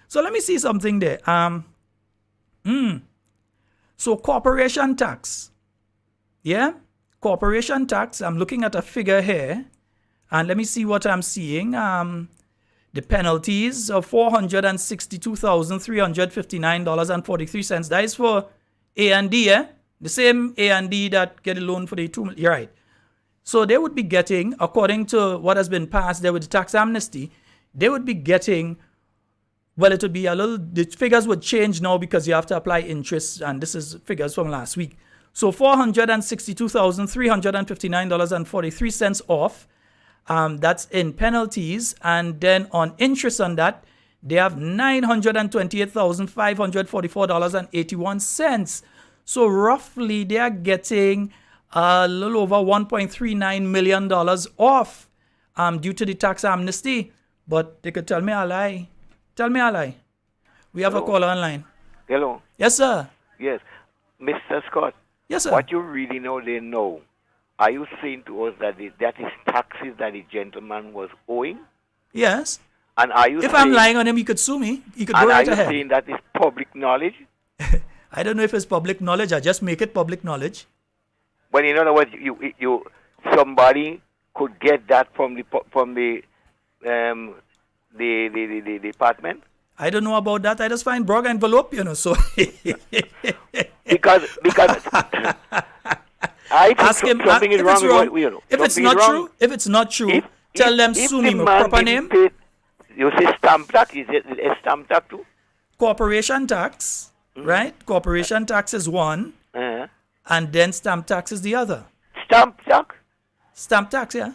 So let me see something there. So corporation tax. Yeah? Corporation tax. I'm looking at a figure here. And let me see what I'm seeing. The penalties of $462,359.43. That is for A&D, eh? The same A&D that get a loan for the 2 million. You're right. So they would be getting, according to what has been passed there with the tax amnesty, they would be getting, well, it would be a little, the figures would change now because you have to apply interest, and this is figures from last week. So $462,359.43 off. That's in penalties, and then on interest on that, they have $928,544.81. So roughly, they are getting a little over $1.39 million off due to the tax amnesty. But they could tell me a lie. Tell me a lie. We have a caller online. Hello. Yes, sir. Yes. Mr. Scott. Yes, sir. What you really know, they know. Are you saying to us that that is taxes that the gentleman was owing? Yes. And are you If saying, I'm lying on him, he could sue me. He could go and right are you ahead. saying that is public knowledge? I don't know if it's public knowledge. I just make it public knowledge. But in other words, you somebody could get that from the department. I don't know about that. I just find broad envelope, So because I think ask him something is if wrong. it's wrong. With what, If it's not true, tell them if sue the me. My man proper didn't name. pay, you say stamp tax. Is it a stamp tax too? Corporation tax, right? Corporation tax is one, and then stamp tax is the other. Stamp tax. Stamp tax, yeah.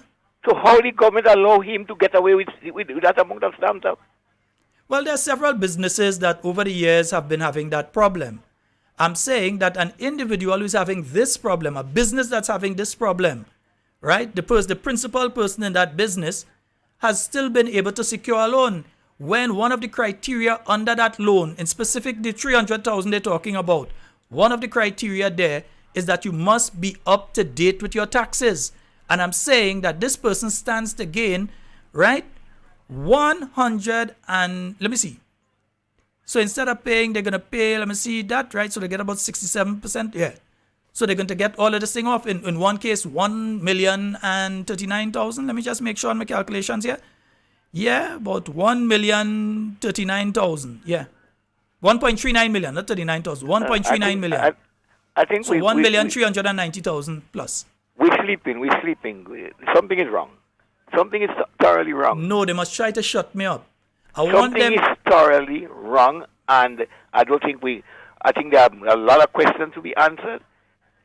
So how the government allow him to get away with that amount of stamp tax? Well, there are several businesses that over the years have been having that problem. I'm saying that an individual who's having this problem, a business that's having this problem, right? The principal person in that business has still been able to secure a loan when one of the criteria under that loan, in specific the 300,000 they're talking about, one of the criteria there is that you must be up to date with your taxes. And I'm saying that this person stands to gain, right? 100 and let me see. So instead of paying, they're going to pay, let me see that, right? So they get about 67%. Yeah. So they're going to get all of this thing off. In one case, 1,039,000. Let me just make sure on my calculations here. Yeah, about 1,039,000. Yeah. 1.39 million, not 39,000. 1.39 million. I think so 1,390,000 plus. We're sleeping. Something is wrong. Something is thoroughly wrong. No, they must try to shut me up. Something is thoroughly wrong, and I think there are a lot of questions to be answered.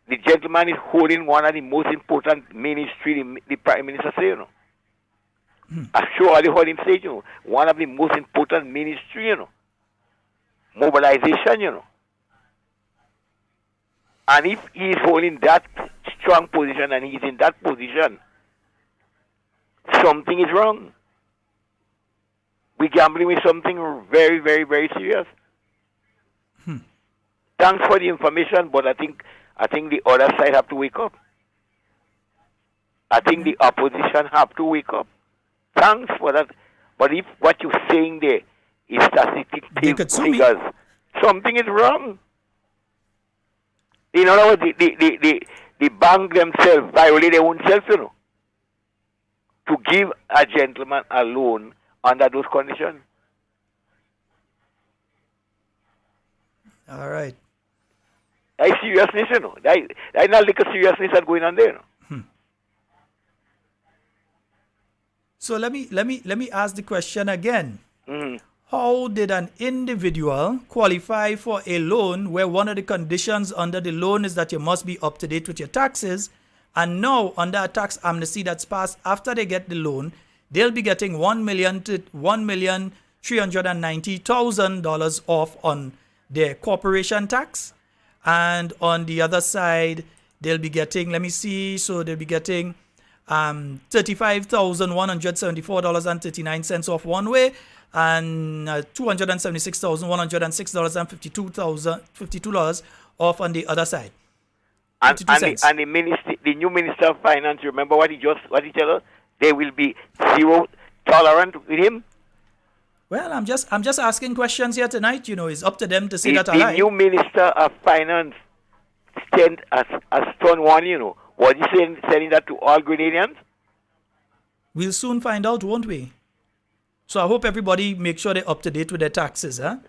The gentleman is holding one of the most important ministry, the Prime Minister say, I'm sure they heard him say, one of the most important ministry, mobilization, And if he is holding that strong position and he's in that position, something is wrong. We're gambling with something very, very, very serious. Thanks for the information, but I think the other side have to wake up. I think the opposition have to wake up. Thanks for that. But if what you're saying there is statistic figures, something is wrong. In other words, the the bank themselves violate their own self, to give a gentleman a loan under those conditions. All right. That's seriousness, That's not like a seriousness that's going on there. So let me ask the question again. Mm-hmm. How did an individual qualify for a loan where one of the conditions under the loan is that you must be up to date with your taxes, and now under a tax amnesty that's passed after they get the loan, they'll be getting $1,390,000 off on their corporation tax, and on the other side they'll be getting, they'll be getting $35,174.39 off one way, and $276,106.52 off on the other side. And the new Minister of Finance, remember what he tell us? There will be zero tolerance with him. Well, I'm just asking questions here tonight. It's up to them to say that. The new Minister of Finance sent a stern warning. Was he sending that to all Grenadians? We'll soon find out, won't we? So I hope everybody make sure they're up to date with their taxes, huh?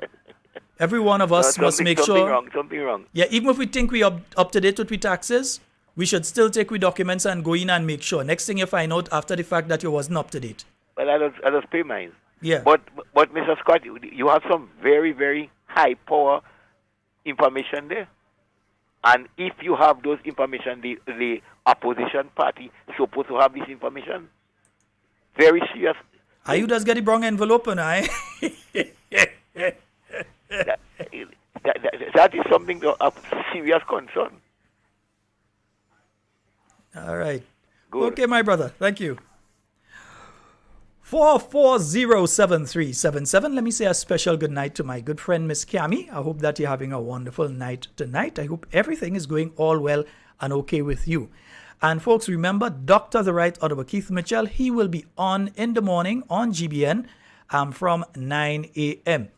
Every one of us must make sure. Something wrong. Yeah, even if we think we are up to date with our taxes, we should still take our documents and go in and make sure. Next thing you find out after the fact that you wasn't up to date. Well, I just pay mine. Yeah. But Mr. Scott, you have some very, very high power information there. And if you have those information, the opposition party is supposed to have this information. Very serious. Are you just get the wrong envelope, and I? That is something of serious concern. All right. Good. Okay, my brother. Thank you. 4407377. Let me say a special good night to my good friend Miss Cami. I hope that you're having a wonderful night tonight. I hope everything is going all well and okay with you. And folks, remember Dr. the Right Honorable Keith Mitchell. He will be on in the morning on GBN from 9 a.m.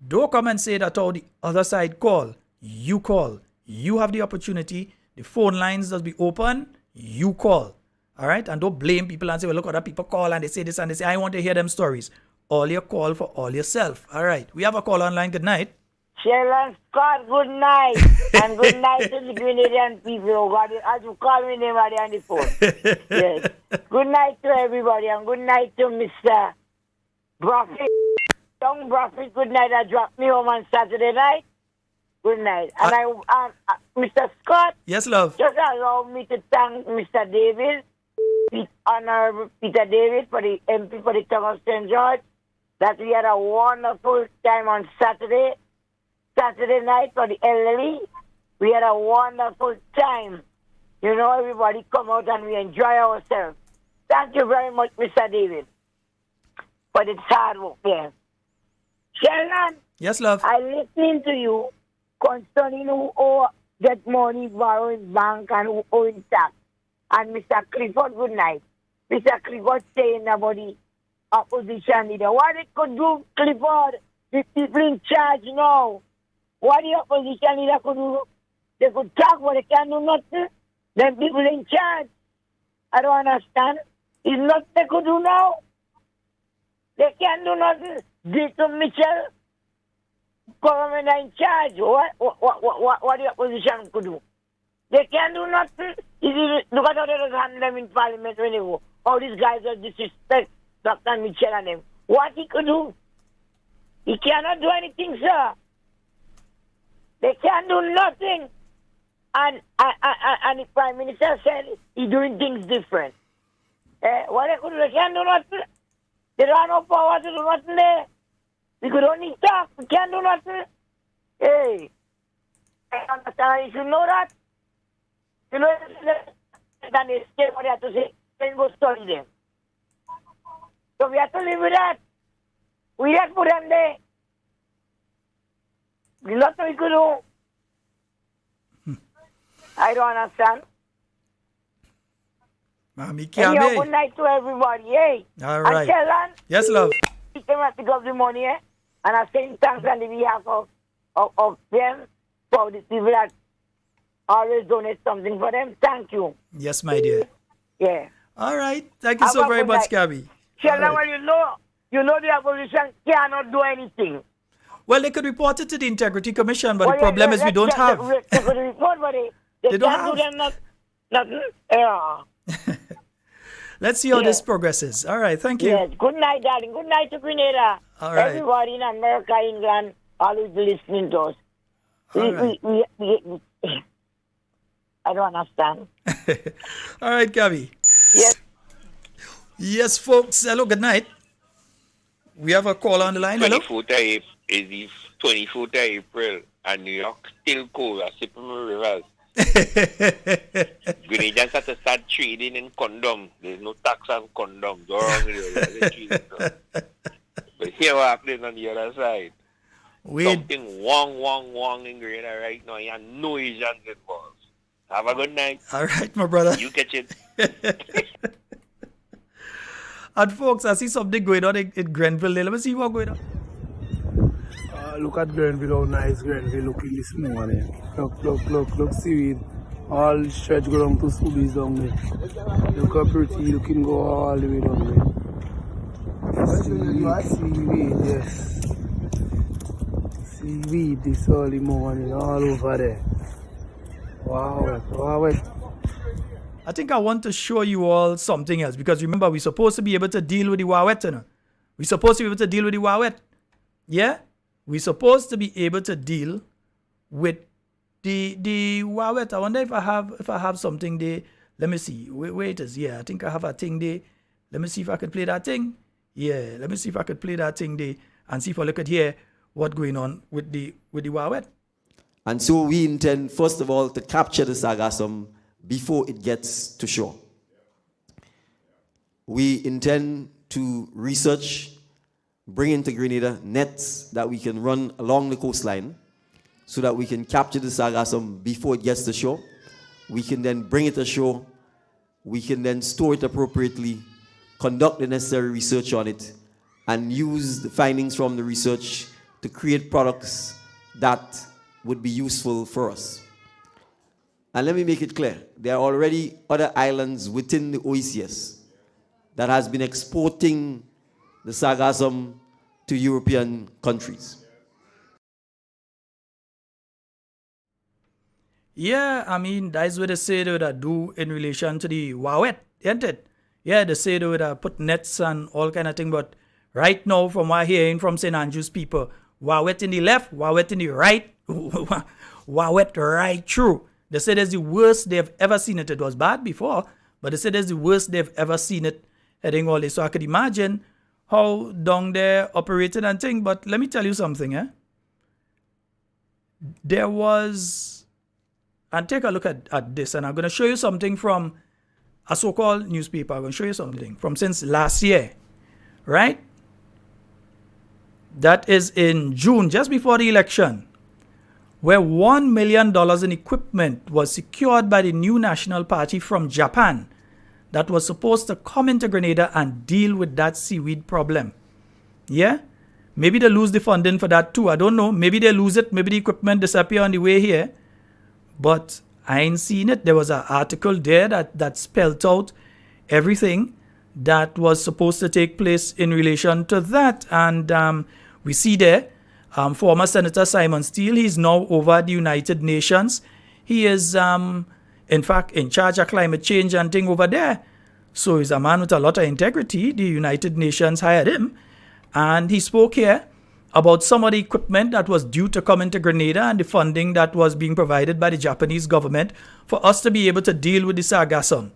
Don't come and say that all the other side call. You call. You have the opportunity. The phone lines does be open. You call. All right? And don't blame people and say, well, look, other people call and they say this and they say, I want to hear them stories. All your call for all yourself. All right. We have a call online. Good night. Sharon Scott, good night. And good night to the Grenadian people. Oh God, as you call me name on the phone. Yes. Good night to everybody and good night to Mr. Prophet. Young Prophet, good night. I dropped me home on Saturday night. Good night. And Mr. Scott. Yes, love. Just allow me to thank Mr. David, Honorable Peter David, for the MP for the town of St. George, that we had a wonderful time on Saturday night for the elderly. We had a wonderful time. Everybody come out and we enjoy ourselves. Thank you very much, Mr. David, for this hard work there. Sheldon. Yes, love. I listening to you concerning who owe get money, borrow in bank, and who owe in tax. And Mr. Clifford, good night. Mr. Clifford saying about the opposition leader. What it could do, Clifford, the people in charge now. What the opposition leader could do, they could talk, but they can't do nothing. Them people in charge. I don't understand. It's nothing they could do now. They can't do nothing. Dito Mitchell, government are in charge. What the opposition could do? They can't do nothing. Look at how they just handle them in Parliament when they go. All these guys are disrespect Dr. Mitchell and them. What he could do? He cannot do anything, sir. They can't do nothing. And the Prime Minister said he's doing things different. What they could do? They can't do nothing. They don't have no power to do nothing there. We could only talk. We can't do nothing. Hey, I understand. You should know that. You know, then they stay what they have to say. Then go study them. So we have to live with that. We have to put them there. There's nothing we could do. I don't understand. Mommy Anyway, good night to everybody, hey. All right. And Sheldon, yes, love. he came to pick up the money, eh? And I say thanks on the behalf of them for the people that always donate something for them. Thank you. Yes, my dear. Yeah. All right. Thank you Have so a very good much, night. Gabby. Sheldon, All right. well, you know the opposition cannot do anything. Well, they could report it to the Integrity Commission, but Well, the problem is we don't have. They could report, but they don't can't do have. them nothing. Yeah. Let's see how Yeah. this progresses. All right. Thank you. Yes. Good night, darling. Good night to Grenada. All right. Everybody in America, England, always listening to us. All right. I don't understand. All right, Gabby. Yes. Yes, folks. Hello, good night. We have a call on the line. Hello. 24th is the 24th of April, and New York still cold as Sycamore Rivers. Grenadians have to start trading in condoms. There's no tax on condoms. Go wrong with it. But here what's happening on the other side. Something wrong in Grenada right now. You have no Asians involved. Have a good night. All right, my brother. You catch it. And folks, I see something going on in Grenville. Let me see what's going on. Look at Grenville, how nice Grenville looking this morning. Look, seaweed. All stretch go down to Subies down there. Look how pretty you can go all the way down there. Seaweed, yes. Seaweed this early morning, all over there. Wow. I think I want to show you all something else, because remember, we're supposed to be able to deal with the Wawet, you know? We're supposed to be able to deal with the Wawet. Yeah? We're supposed to be able to deal with the Wawet. I wonder if I have something there. Let me see. Where it is. Yeah, I think I have a thing there. Let me see if I can play that thing. Yeah, let me see if I could play that thing there and see if I look at here what's going on with the Wawet. And so we intend, first of all, to capture the sargassum before it gets to shore. We intend to research, bring into Grenada nets that we can run along the coastline so that we can capture the sargassum before it gets to shore. We can then bring it ashore. We can then store it appropriately, conduct the necessary research on it, and use the findings from the research to create products that would be useful for us. And let me make it clear, there are already other islands within the OECS that has been exporting the sargassum to European countries. Yeah, I mean, that's what they say they would do in relation to the Wawet, isn't it? Yeah, they say they would put nets and all kind of thing, but right now, from what I'm hearing from St. Andrews people, Wawet in the left, Wawet in the right, Wawet right through. They said it's the worst they've ever seen it. It was bad before, but they said it's the worst they've ever seen it heading all this. So I could imagine how down there operated and thing. But let me tell you something, There was, and take a look at this, and I'm going to show you something from a so-called newspaper. I'm going to show you something from since last year, right? That is in June, just before the election, where $1 million in equipment was secured by the new National Party from Japan that was supposed to come into Grenada and deal with that seaweed problem. Yeah? Maybe they lose the funding for that too. I don't know. Maybe they lose it. Maybe the equipment disappear on the way here. But I ain't seen it. There was an article there that spelled out everything that was supposed to take place in relation to that. And we see there, former Senator Simon Steele, he's now over the United Nations. He is, in fact, in charge of climate change and thing over there. So he's a man with a lot of integrity. The United Nations hired him. And he spoke here about some of the equipment that was due to come into Grenada and the funding that was being provided by the Japanese government for us to be able to deal with the sargassum.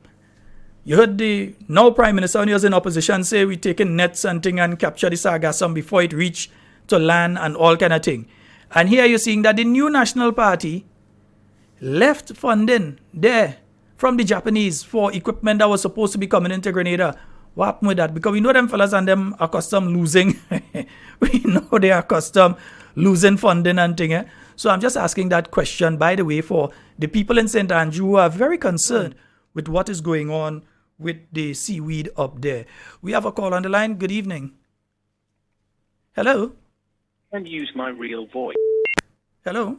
You heard the now Prime Minister, when he was in opposition, say we're taking nets and thing and capture the sargassum before it reach to land and all kind of thing. And here you're seeing that the new National Party left funding there from the Japanese for equipment that was supposed to be coming into Grenada. What happened with that? Because we know them fellas and them are accustomed losing. We know they are accustomed losing funding and thing. So I'm just asking that question, by the way, for the people in St. Andrew who are very concerned with what is going on with the seaweed up there. We have a call on the line. Good evening. Hello? And use my real voice. Hello?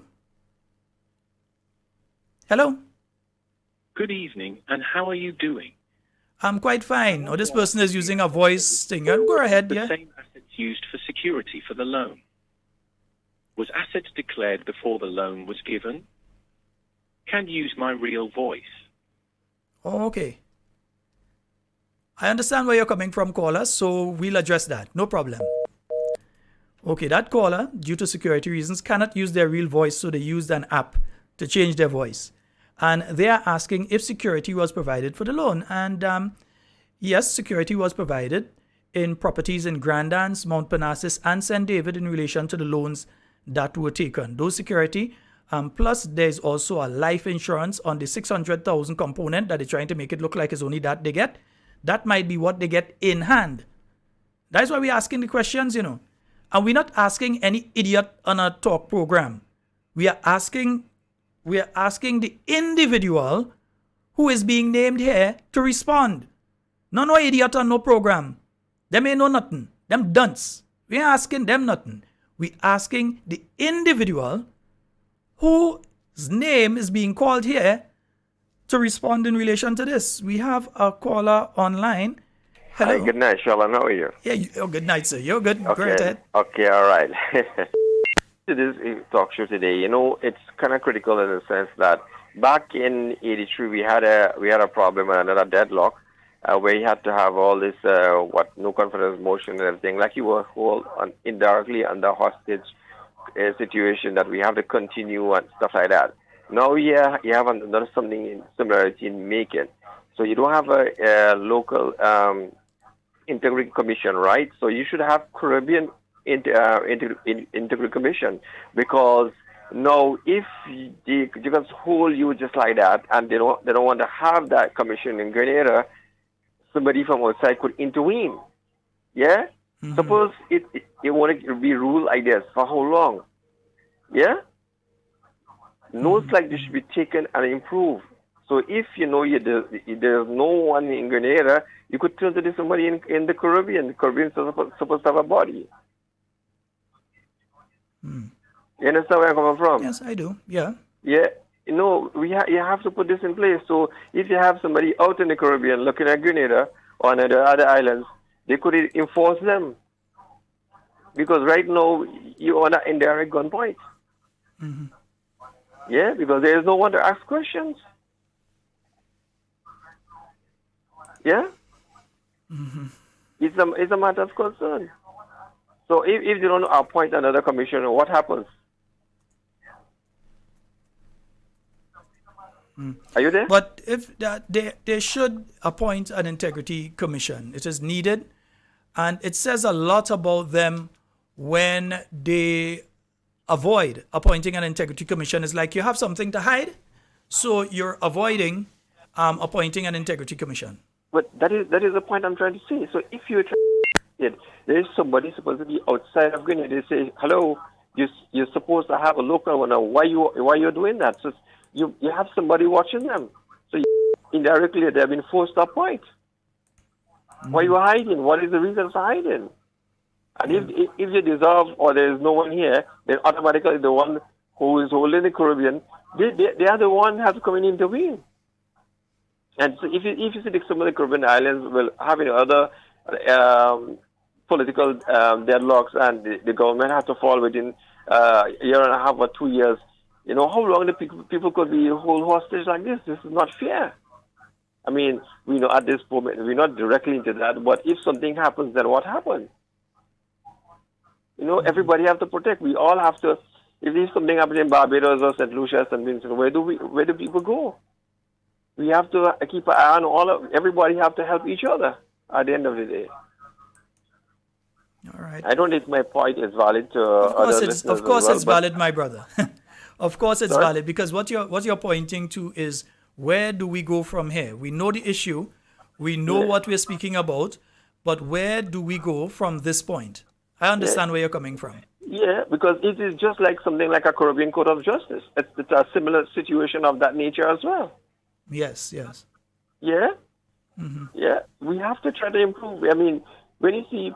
Hello. Good evening, and how are you doing? I'm quite fine. Oh, this person is using a voice thing. Go ahead, The yeah. same assets used for security for the loan. Was assets declared before the loan was given? Can use my real voice. Oh, okay. I understand where you're coming from, caller, so we'll address that. No problem. Okay, that caller, due to security reasons, cannot use their real voice, so they used an app to change their voice. And they are asking if security was provided for the loan. And yes, security was provided in properties in Grandans, Mount Parnassus, and St. David in relation to the loans that were taken. Those security, plus there's also a life insurance on the 600,000 component that they're trying to make it look like it's only that they get. That might be what they get in hand. That's why we're asking the questions, you know. And we're not asking any idiot on a talk program. We are asking the individual who is being named here to respond. No idiot on no program. Them ain't know nothing. Them dunce. We ain't asking them nothing. We asking the individual whose name is being called here to respond in relation to this. We have a caller online. Hello. Hi, good night, Shalom. How are you? Yeah, good night, sir. You're good. Okay. Great. Ed. Okay, all right. To this talk show today, you know, it's kind of critical in the sense that back in '83 we had a problem and another deadlock where you had to have all this no confidence motion and everything, like you were indirectly under hostage situation that we have to continue and stuff like that. Now, yeah, you have another something in similarity in Macon. So you don't have a local integrity commission, right? So you should have Caribbean integrity commission, because now if they just hold you just like that and they don't want to have that commission in Grenada, somebody from outside could intervene. Yeah? Mm-hmm. Suppose it want to be ruled like this for how long? Yeah? Notes like this should be taken and improved. So if you know there's no one in Grenada, you could turn to somebody in the Caribbean. The Caribbean is supposed to have a body. You understand where I'm coming from? Yes, I do. Yeah. Yeah. You know, you have to put this in place. So if you have somebody out in the Caribbean looking at Grenada or on the other islands, they could enforce them. Because right now, you're on an indirect gunpoint. Mm-hmm. Yeah, because there is no one to ask questions. Yeah? Mm-hmm. It's a matter of concern. So if they don't appoint another commissioner, what happens? Are you there? But if they should appoint an integrity commission. It is needed, and it says a lot about them when they avoid appointing an integrity commission. It's like you have something to hide, so you're avoiding appointing an integrity commission. But that is the point I'm trying to say. So if you're there is somebody supposed to be outside of Grenada. They say, hello, you're supposed to have a local one. Now, why you're doing that? So you have somebody watching them. So indirectly they've been forced to appoint. Mm-hmm. Why are you hiding? What is the reason for hiding? And if you dissolve or there is no one here, then automatically the one who is holding the Caribbean, they are the one who have to come and intervene. And so if you see some of the Caribbean islands will having other political deadlocks, and the government has to fall within a year and a half or 2 years. You know, how long the people could be held hostage like this? This is not fair. I mean, we know at this moment, we're not directly into that, but if something happens, then what happens? You know, everybody has to protect. We all have to. If there's something happening in Barbados or St. Lucia, St. Vincent, where do people go? We have to keep an eye on everybody have to help each other at the end of the day. All right. I don't think my point is valid to other listeners. Of course, it's valid, my brother. Of course, it's valid, because what you're pointing to is, where do we go from here? We know the issue, we know what we're speaking about, but where do we go from this point? I understand where you're coming from. Yeah, because it is just like something like a Caribbean Court of Justice. It's a similar situation of that nature as well. Yes. Yeah? Mm-hmm. Yeah, we have to try to improve. I mean, when you see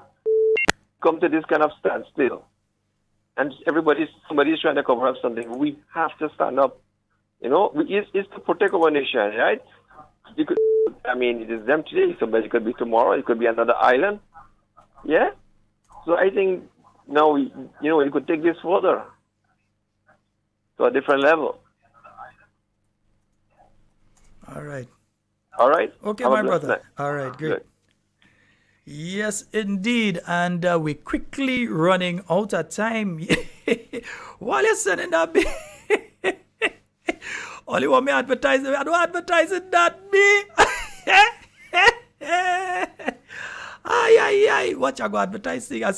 come to this kind of standstill, and somebody's trying to cover up something, we have to stand up It's to protect our nation, right? It is them today, somebody could be tomorrow, it could be another island. Yeah? So I think now, you could take this further to a different level. All right. All right? Okay, Have a my blessed brother. night. All right, great. Good. Yes, indeed. And we're quickly running out of time. While you're sending that me, only want me advertising. I don't advertising that me. Ay. Watch, I go advertising. I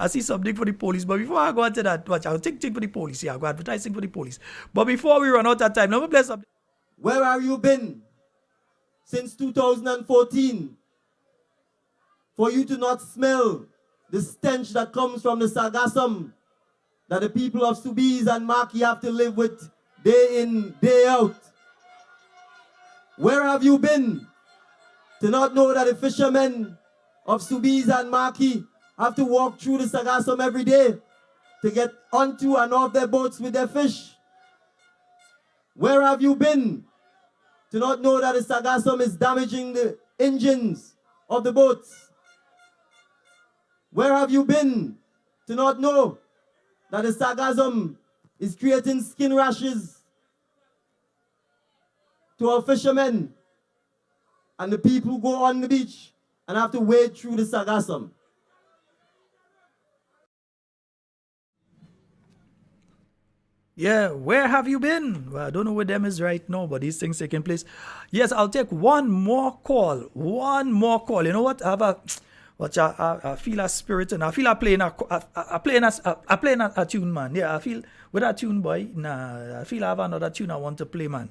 see something for the police. But before I go into that, watch, I'll take for the police. Yeah, I go advertising for the police. But before we run out of time, let me bless up. Where have you been since 2014 for you to not smell the stench that comes from the sargassum that the people of Soubise and Maki have to live with day in, day out? Where have you been to not know that the fishermen of Soubise and Maki have to walk through the sargassum every day to get onto and off their boats with their fish? Where have you been to not know that the sargassum is damaging the engines of the boats? Where have you been to not know that the sargassum is creating skin rashes to our fishermen and the people who go on the beach and have to wade through the sargassum? Yeah, where have you been? Well, I don't know where them is right now, but these things taking place. Yes, I'll take one more call. One more call. You know what? I have I feel a spirit and I feel I playing a tune, man. Yeah, I feel with that tune, boy. Nah, I feel I have another tune I want to play, man.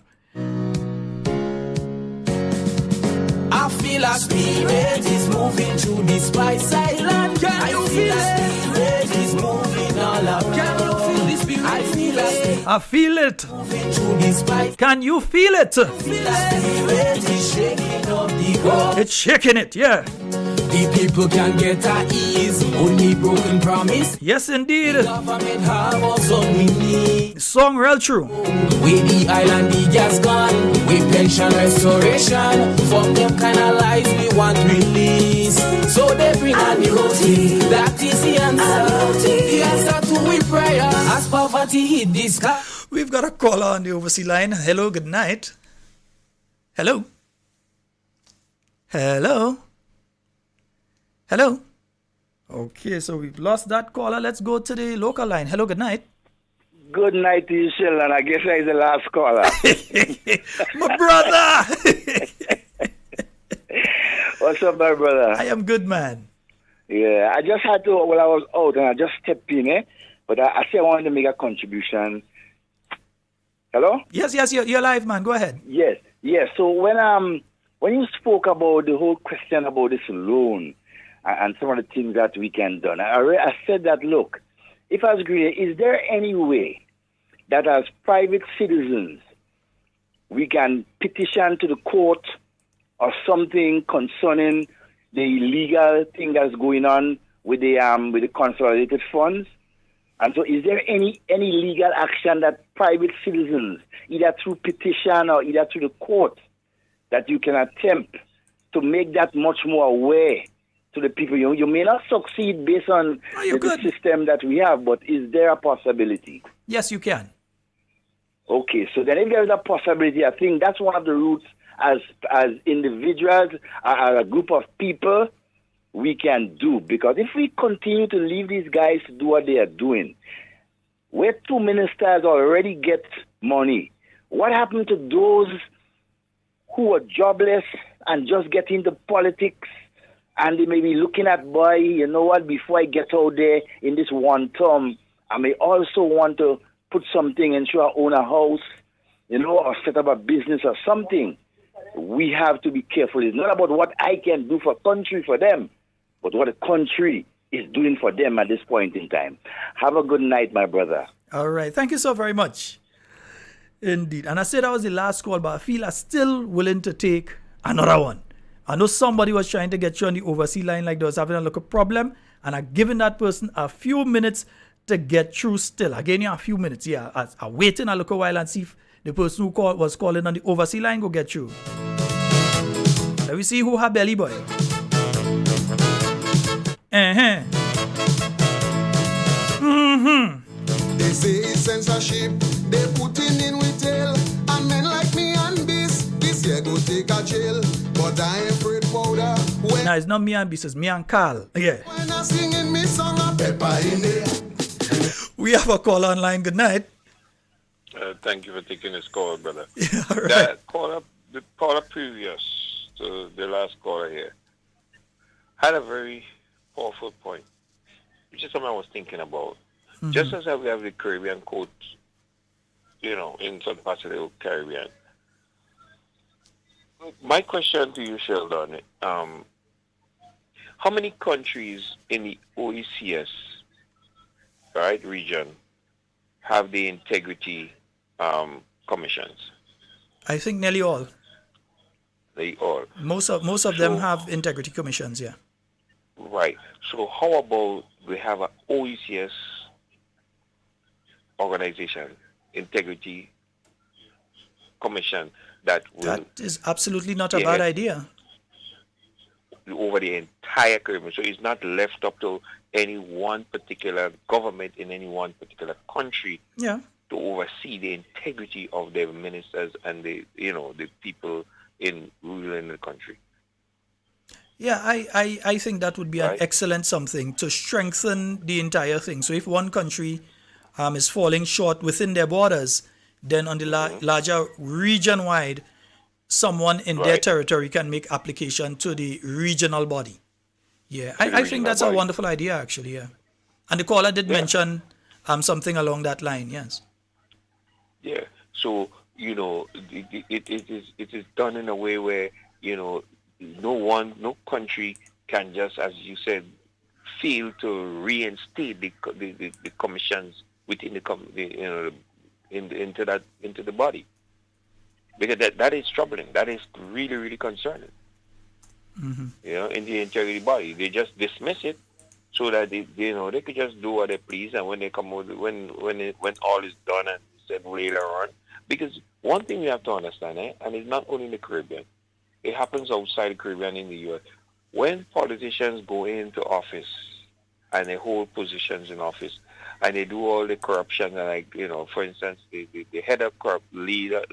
I feel a spirit is moving through the Spice Island. Can you feel it? Spirit is moving all around. Can you feel the spirit? I feel it. I feel it. Moving through the Spice. Can you feel it? Feel the spirit is shaking up the ground. It's shaking it, yeah. The people can get at ease, only broken promise. Yes, indeed. The government have us on we need. Song real true. With the island the gas gone, with pension restoration. From them kind of lies we want release. So they bring annuity, that is the answer. The answer to we prayer, as poverty hit the sky. We've got a caller on the overseas line. Hello, good night. Hello. Hello. Hello. Okay, so we've lost that caller. Let's go to the local line. Hello, good night. Good night to you, Sheldon. I guess I'm the last caller. My brother. What's up, my brother? I am good, man. Yeah, I just had to, I was out and I just stepped in, but I say I wanted to make a contribution. Hello? Yes, you're live, man. Go ahead. Yes. So when you spoke about the whole question about this loan and some of the things that we can do, I said that, look, if I was Grenada, is there any way that as private citizens we can petition to the court or something concerning the illegal thing that's going on with the consolidated funds? And so is there any legal action that private citizens, either through petition or either through the court, that you can attempt to make that much more aware to the people? You may not succeed based on the system that we have, but is there a possibility? Yes, you can. Okay, so then if there is a possibility, I think that's one of the routes as individuals, as a group of people, we can do. Because if we continue to leave these guys to do what they are doing, where two ministers already get money, what happened to those who are jobless and just get into politics and they may be looking at, boy, you know what, before I get out there in this one term, I may also want to put something into our own house, or set up a business or something. We have to be careful. It's not about what I can do for country for them, but what the country is doing for them at this point in time. Have a good night, my brother. All right. Thank you so very much. Indeed. And I said that was the last call, but I feel I'm still willing to take another one. I know somebody was trying to get you on the overseas line like they was having a little problem, and I've given that person a few minutes to get through still. I gave you a few minutes. Yeah, I'm waiting a little while and see the person who was calling on the overseas line go get you. Let me see who have belly boy. They say it's censorship, they putting in with tail. And men like me and this year go take a jail. But I ain't afraid powder. Now it's not me and Beast, it's me and Carl. Yeah. When I singing me song, a pepper in there. We have a call online. Good night. Thank you for taking this call, brother. Yeah, all right. The caller previous to the last caller here had a very powerful point, which is something I was thinking about. Mm-hmm. Just as we have the Caribbean coast, in some parts of the Caribbean. My question to you, Sheldon, how many countries in the OECS, region have the integrity commissions? I think nearly all. They all. Most of them have integrity commissions, yeah. Right. So how about we have an OECS organization, integrity commission that is absolutely not a bad idea. Over the entire Caribbean. So it's not left up to any one particular government in any one particular country to oversee the integrity of their ministers and the people in ruling the country. Yeah, I think that would be an excellent something to strengthen the entire thing. So if one country is falling short within their borders, then on the larger region-wide, someone in their territory can make application to the regional body. Yeah, I think that's a wonderful idea, actually, yeah. And the caller did mention something along that line, yes. Yeah, so, it is done in a way where, no country can just, as you said, fail to reinstate the commissions within into the body, because that is troubling. That is really, really concerning. Mm-hmm. In the integrity body, they just dismiss it so that they could just do what they please, and when they come out, when all is done and said later on, because one thing we have to understand, and it's not only in the Caribbean, it happens outside the Caribbean in the U.S. When politicians go into office and they hold positions in office, and they do all the corruption, for instance, the head of leaders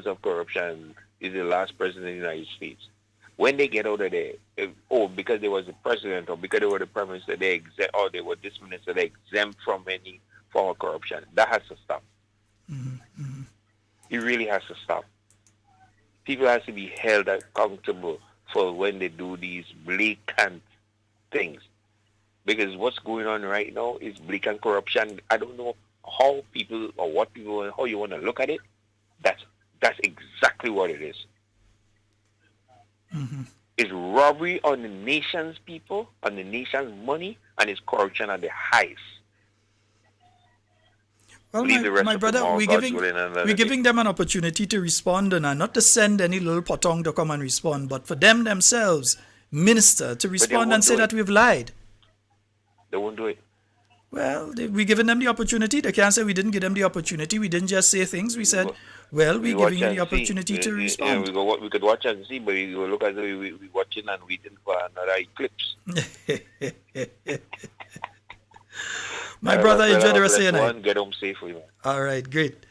of corruption is the last president of the United States. When they get out of there, because they was the president or because they were the prime minister, they were this minister, they exempt from any form of corruption. That has to stop. Mm-hmm. It really has to stop. People have to be held accountable for when they do these blatant things. Because what's going on right now is blatant corruption. I don't know how people or how you want to look at it. That's exactly what it is. Mm-hmm. It's robbery on the nation's people, on the nation's money, and it's corruption at the highest. Well, my brother, we're giving them an opportunity to respond, and not to send any little potong to come and respond, but for them themselves, minister, to respond and say that we've lied. They won't do it. Well, we're giving them the opportunity. They can't say we didn't give them the opportunity. We didn't just say things. We said, we're giving you the opportunity to respond. We could watch and see, but we look as though we're watching and waiting for another eclipse. My brother, enjoy the rest of your night. Get home safe. All right, great.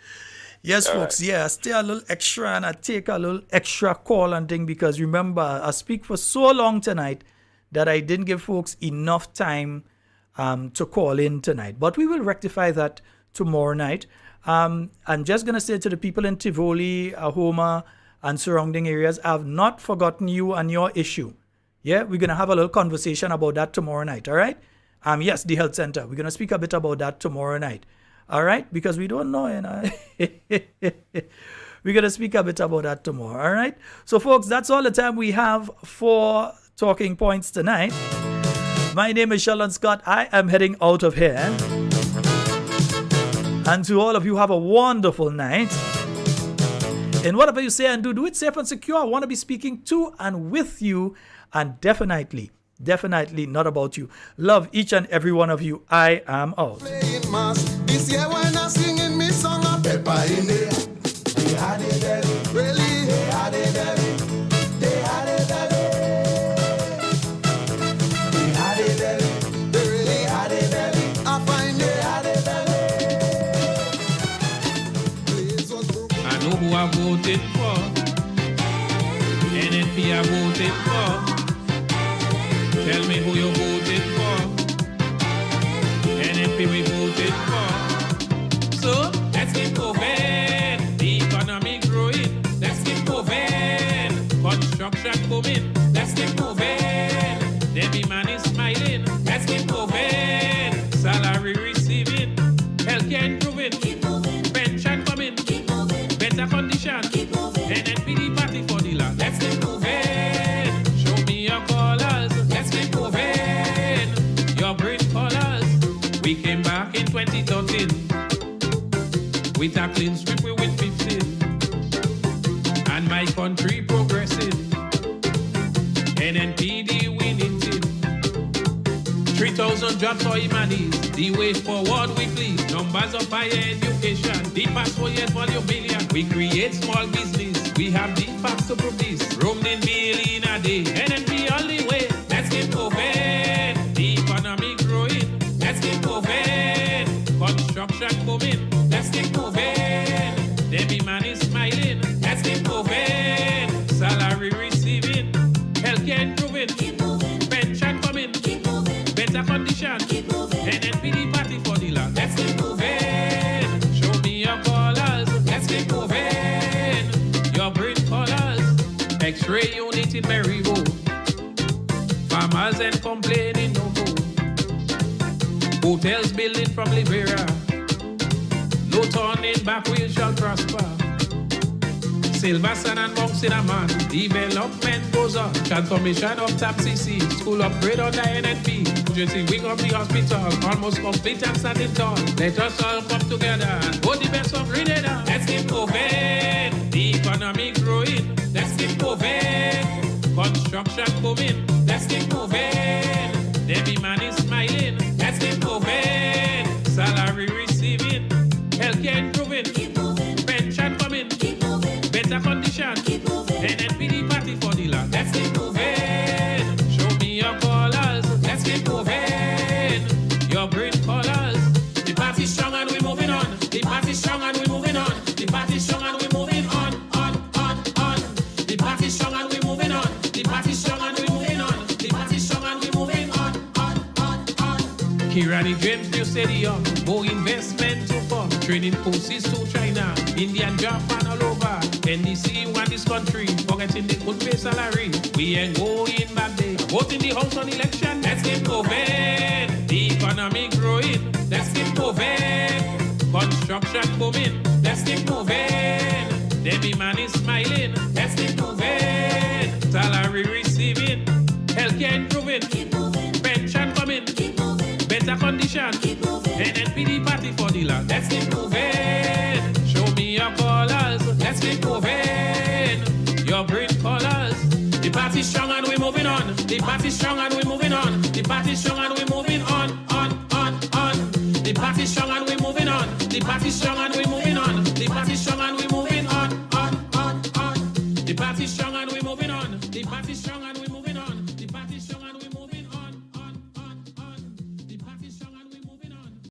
Yes, folks, I stay a little extra and I take a little extra call and thing, because remember, I speak for so long tonight that I didn't give folks enough time to call in tonight. But we will rectify that tomorrow night. I'm just going to say to the people in Tivoli, Ahoma, and surrounding areas, I've not forgotten you and your issue. Yeah, we're going to have a little conversation about that tomorrow night, all right? Yes, the health center. We're going to speak a bit about that tomorrow night, all right? Because we don't know, we're going to speak a bit about that tomorrow, all right? So, folks, that's all the time we have for Talking Points tonight. My name is Sheldon Scott. I am heading out of here. And to all of you, have a wonderful night. And whatever you say and do it safe and secure. I want to be speaking to and with you, and definitely not about you. Love each and every one of you. I am out. This year when I sing in me song, pepper in there. They had it belly, really. They had it belly. They had it belly. They had it belly. They really had it belly. I find they had it belly. I know who I voted for. NNP I voted for. Tell me who you voted for. NNP we voted for. So let's keep moving. The economy growing. Let's keep moving. Construction booming. Let's keep moving. Debbie man is smiling. Let's keep moving. Salary receiving. Healthcare improving. Keep moving. Pension coming. Keep moving. Better condition. Keep moving. NNP the party for the land. Let's keep moving. Show me your colors. Let's keep moving. Your brain colors. We came back in 2013 with a clean sweep we win 15, and my country progressing. NNPD winning team. 3,000 jobs for Imanis. The way forward we please. Numbers of higher education. The passport yet volume billion. We create small business. We have the facts to prove this. Roamed in billion a day. NNP all the way. Let's keep moving. The economy growing. Let's keep moving. Construction booming. Let's keep moving. Debbie man is smiling. Let's keep moving. Salary receiving. Healthcare improving. Keep moving. Pension coming. Keep moving. Better condition. Keep moving. NNP the party for the land. Let's keep moving. Show me your colors. Let's keep moving. Your brain colors. X-ray unit in Maryville. Farmers and complaining no more. Hotels building from Liberia. No turning back, we shall prosper. Silverson and Mount Cinnamon. Development goes on. Transformation of TAP CC. School upgrade on the NNP. Emergency wing of the hospital. Almost complete and standing tall. Let us all come together and go the best of Grenada. Let's keep moving. The economy growing. Let's keep moving. Construction booming. Let's keep moving. Debbie man is smiling. Let's keep moving. Salary receiving. Healthcare improving. Keep moving. Pension coming. Keep moving. Better condition. Keep moving. NNP the party for the land. Let's keep moving. Show me your colors. Let's keep moving. Your brain colors. The party's strong and we're moving on. The party's strong and we're moving on. The party's strong and we're moving on. The party's strong and we're moving on. The party's strong and we're moving on. The party's strong and we're moving on. Kirani James New Stadium. More investment to come. Training courses to China, India and Japan all over. NDC want this country. Forgetting they could pay salary. We ain't going back there. Vote in the house on election. Let's keep moving. The economy growing. Let's keep moving. Construction booming. Let's keep moving. Debbie man is smiling. Let's keep moving. Salary receiving. Healthcare improving. Keep moving. Pension coming. Keep moving. Better condition. Keep moving. NNP the party for the land. Let's keep moving. Show me your colors. Let's keep moving. Your brain colors. The party's strong and we're moving on. The party's strong and we're moving on. The party's strong and we're moving on. The party's strong and we're moving on. The party's strong and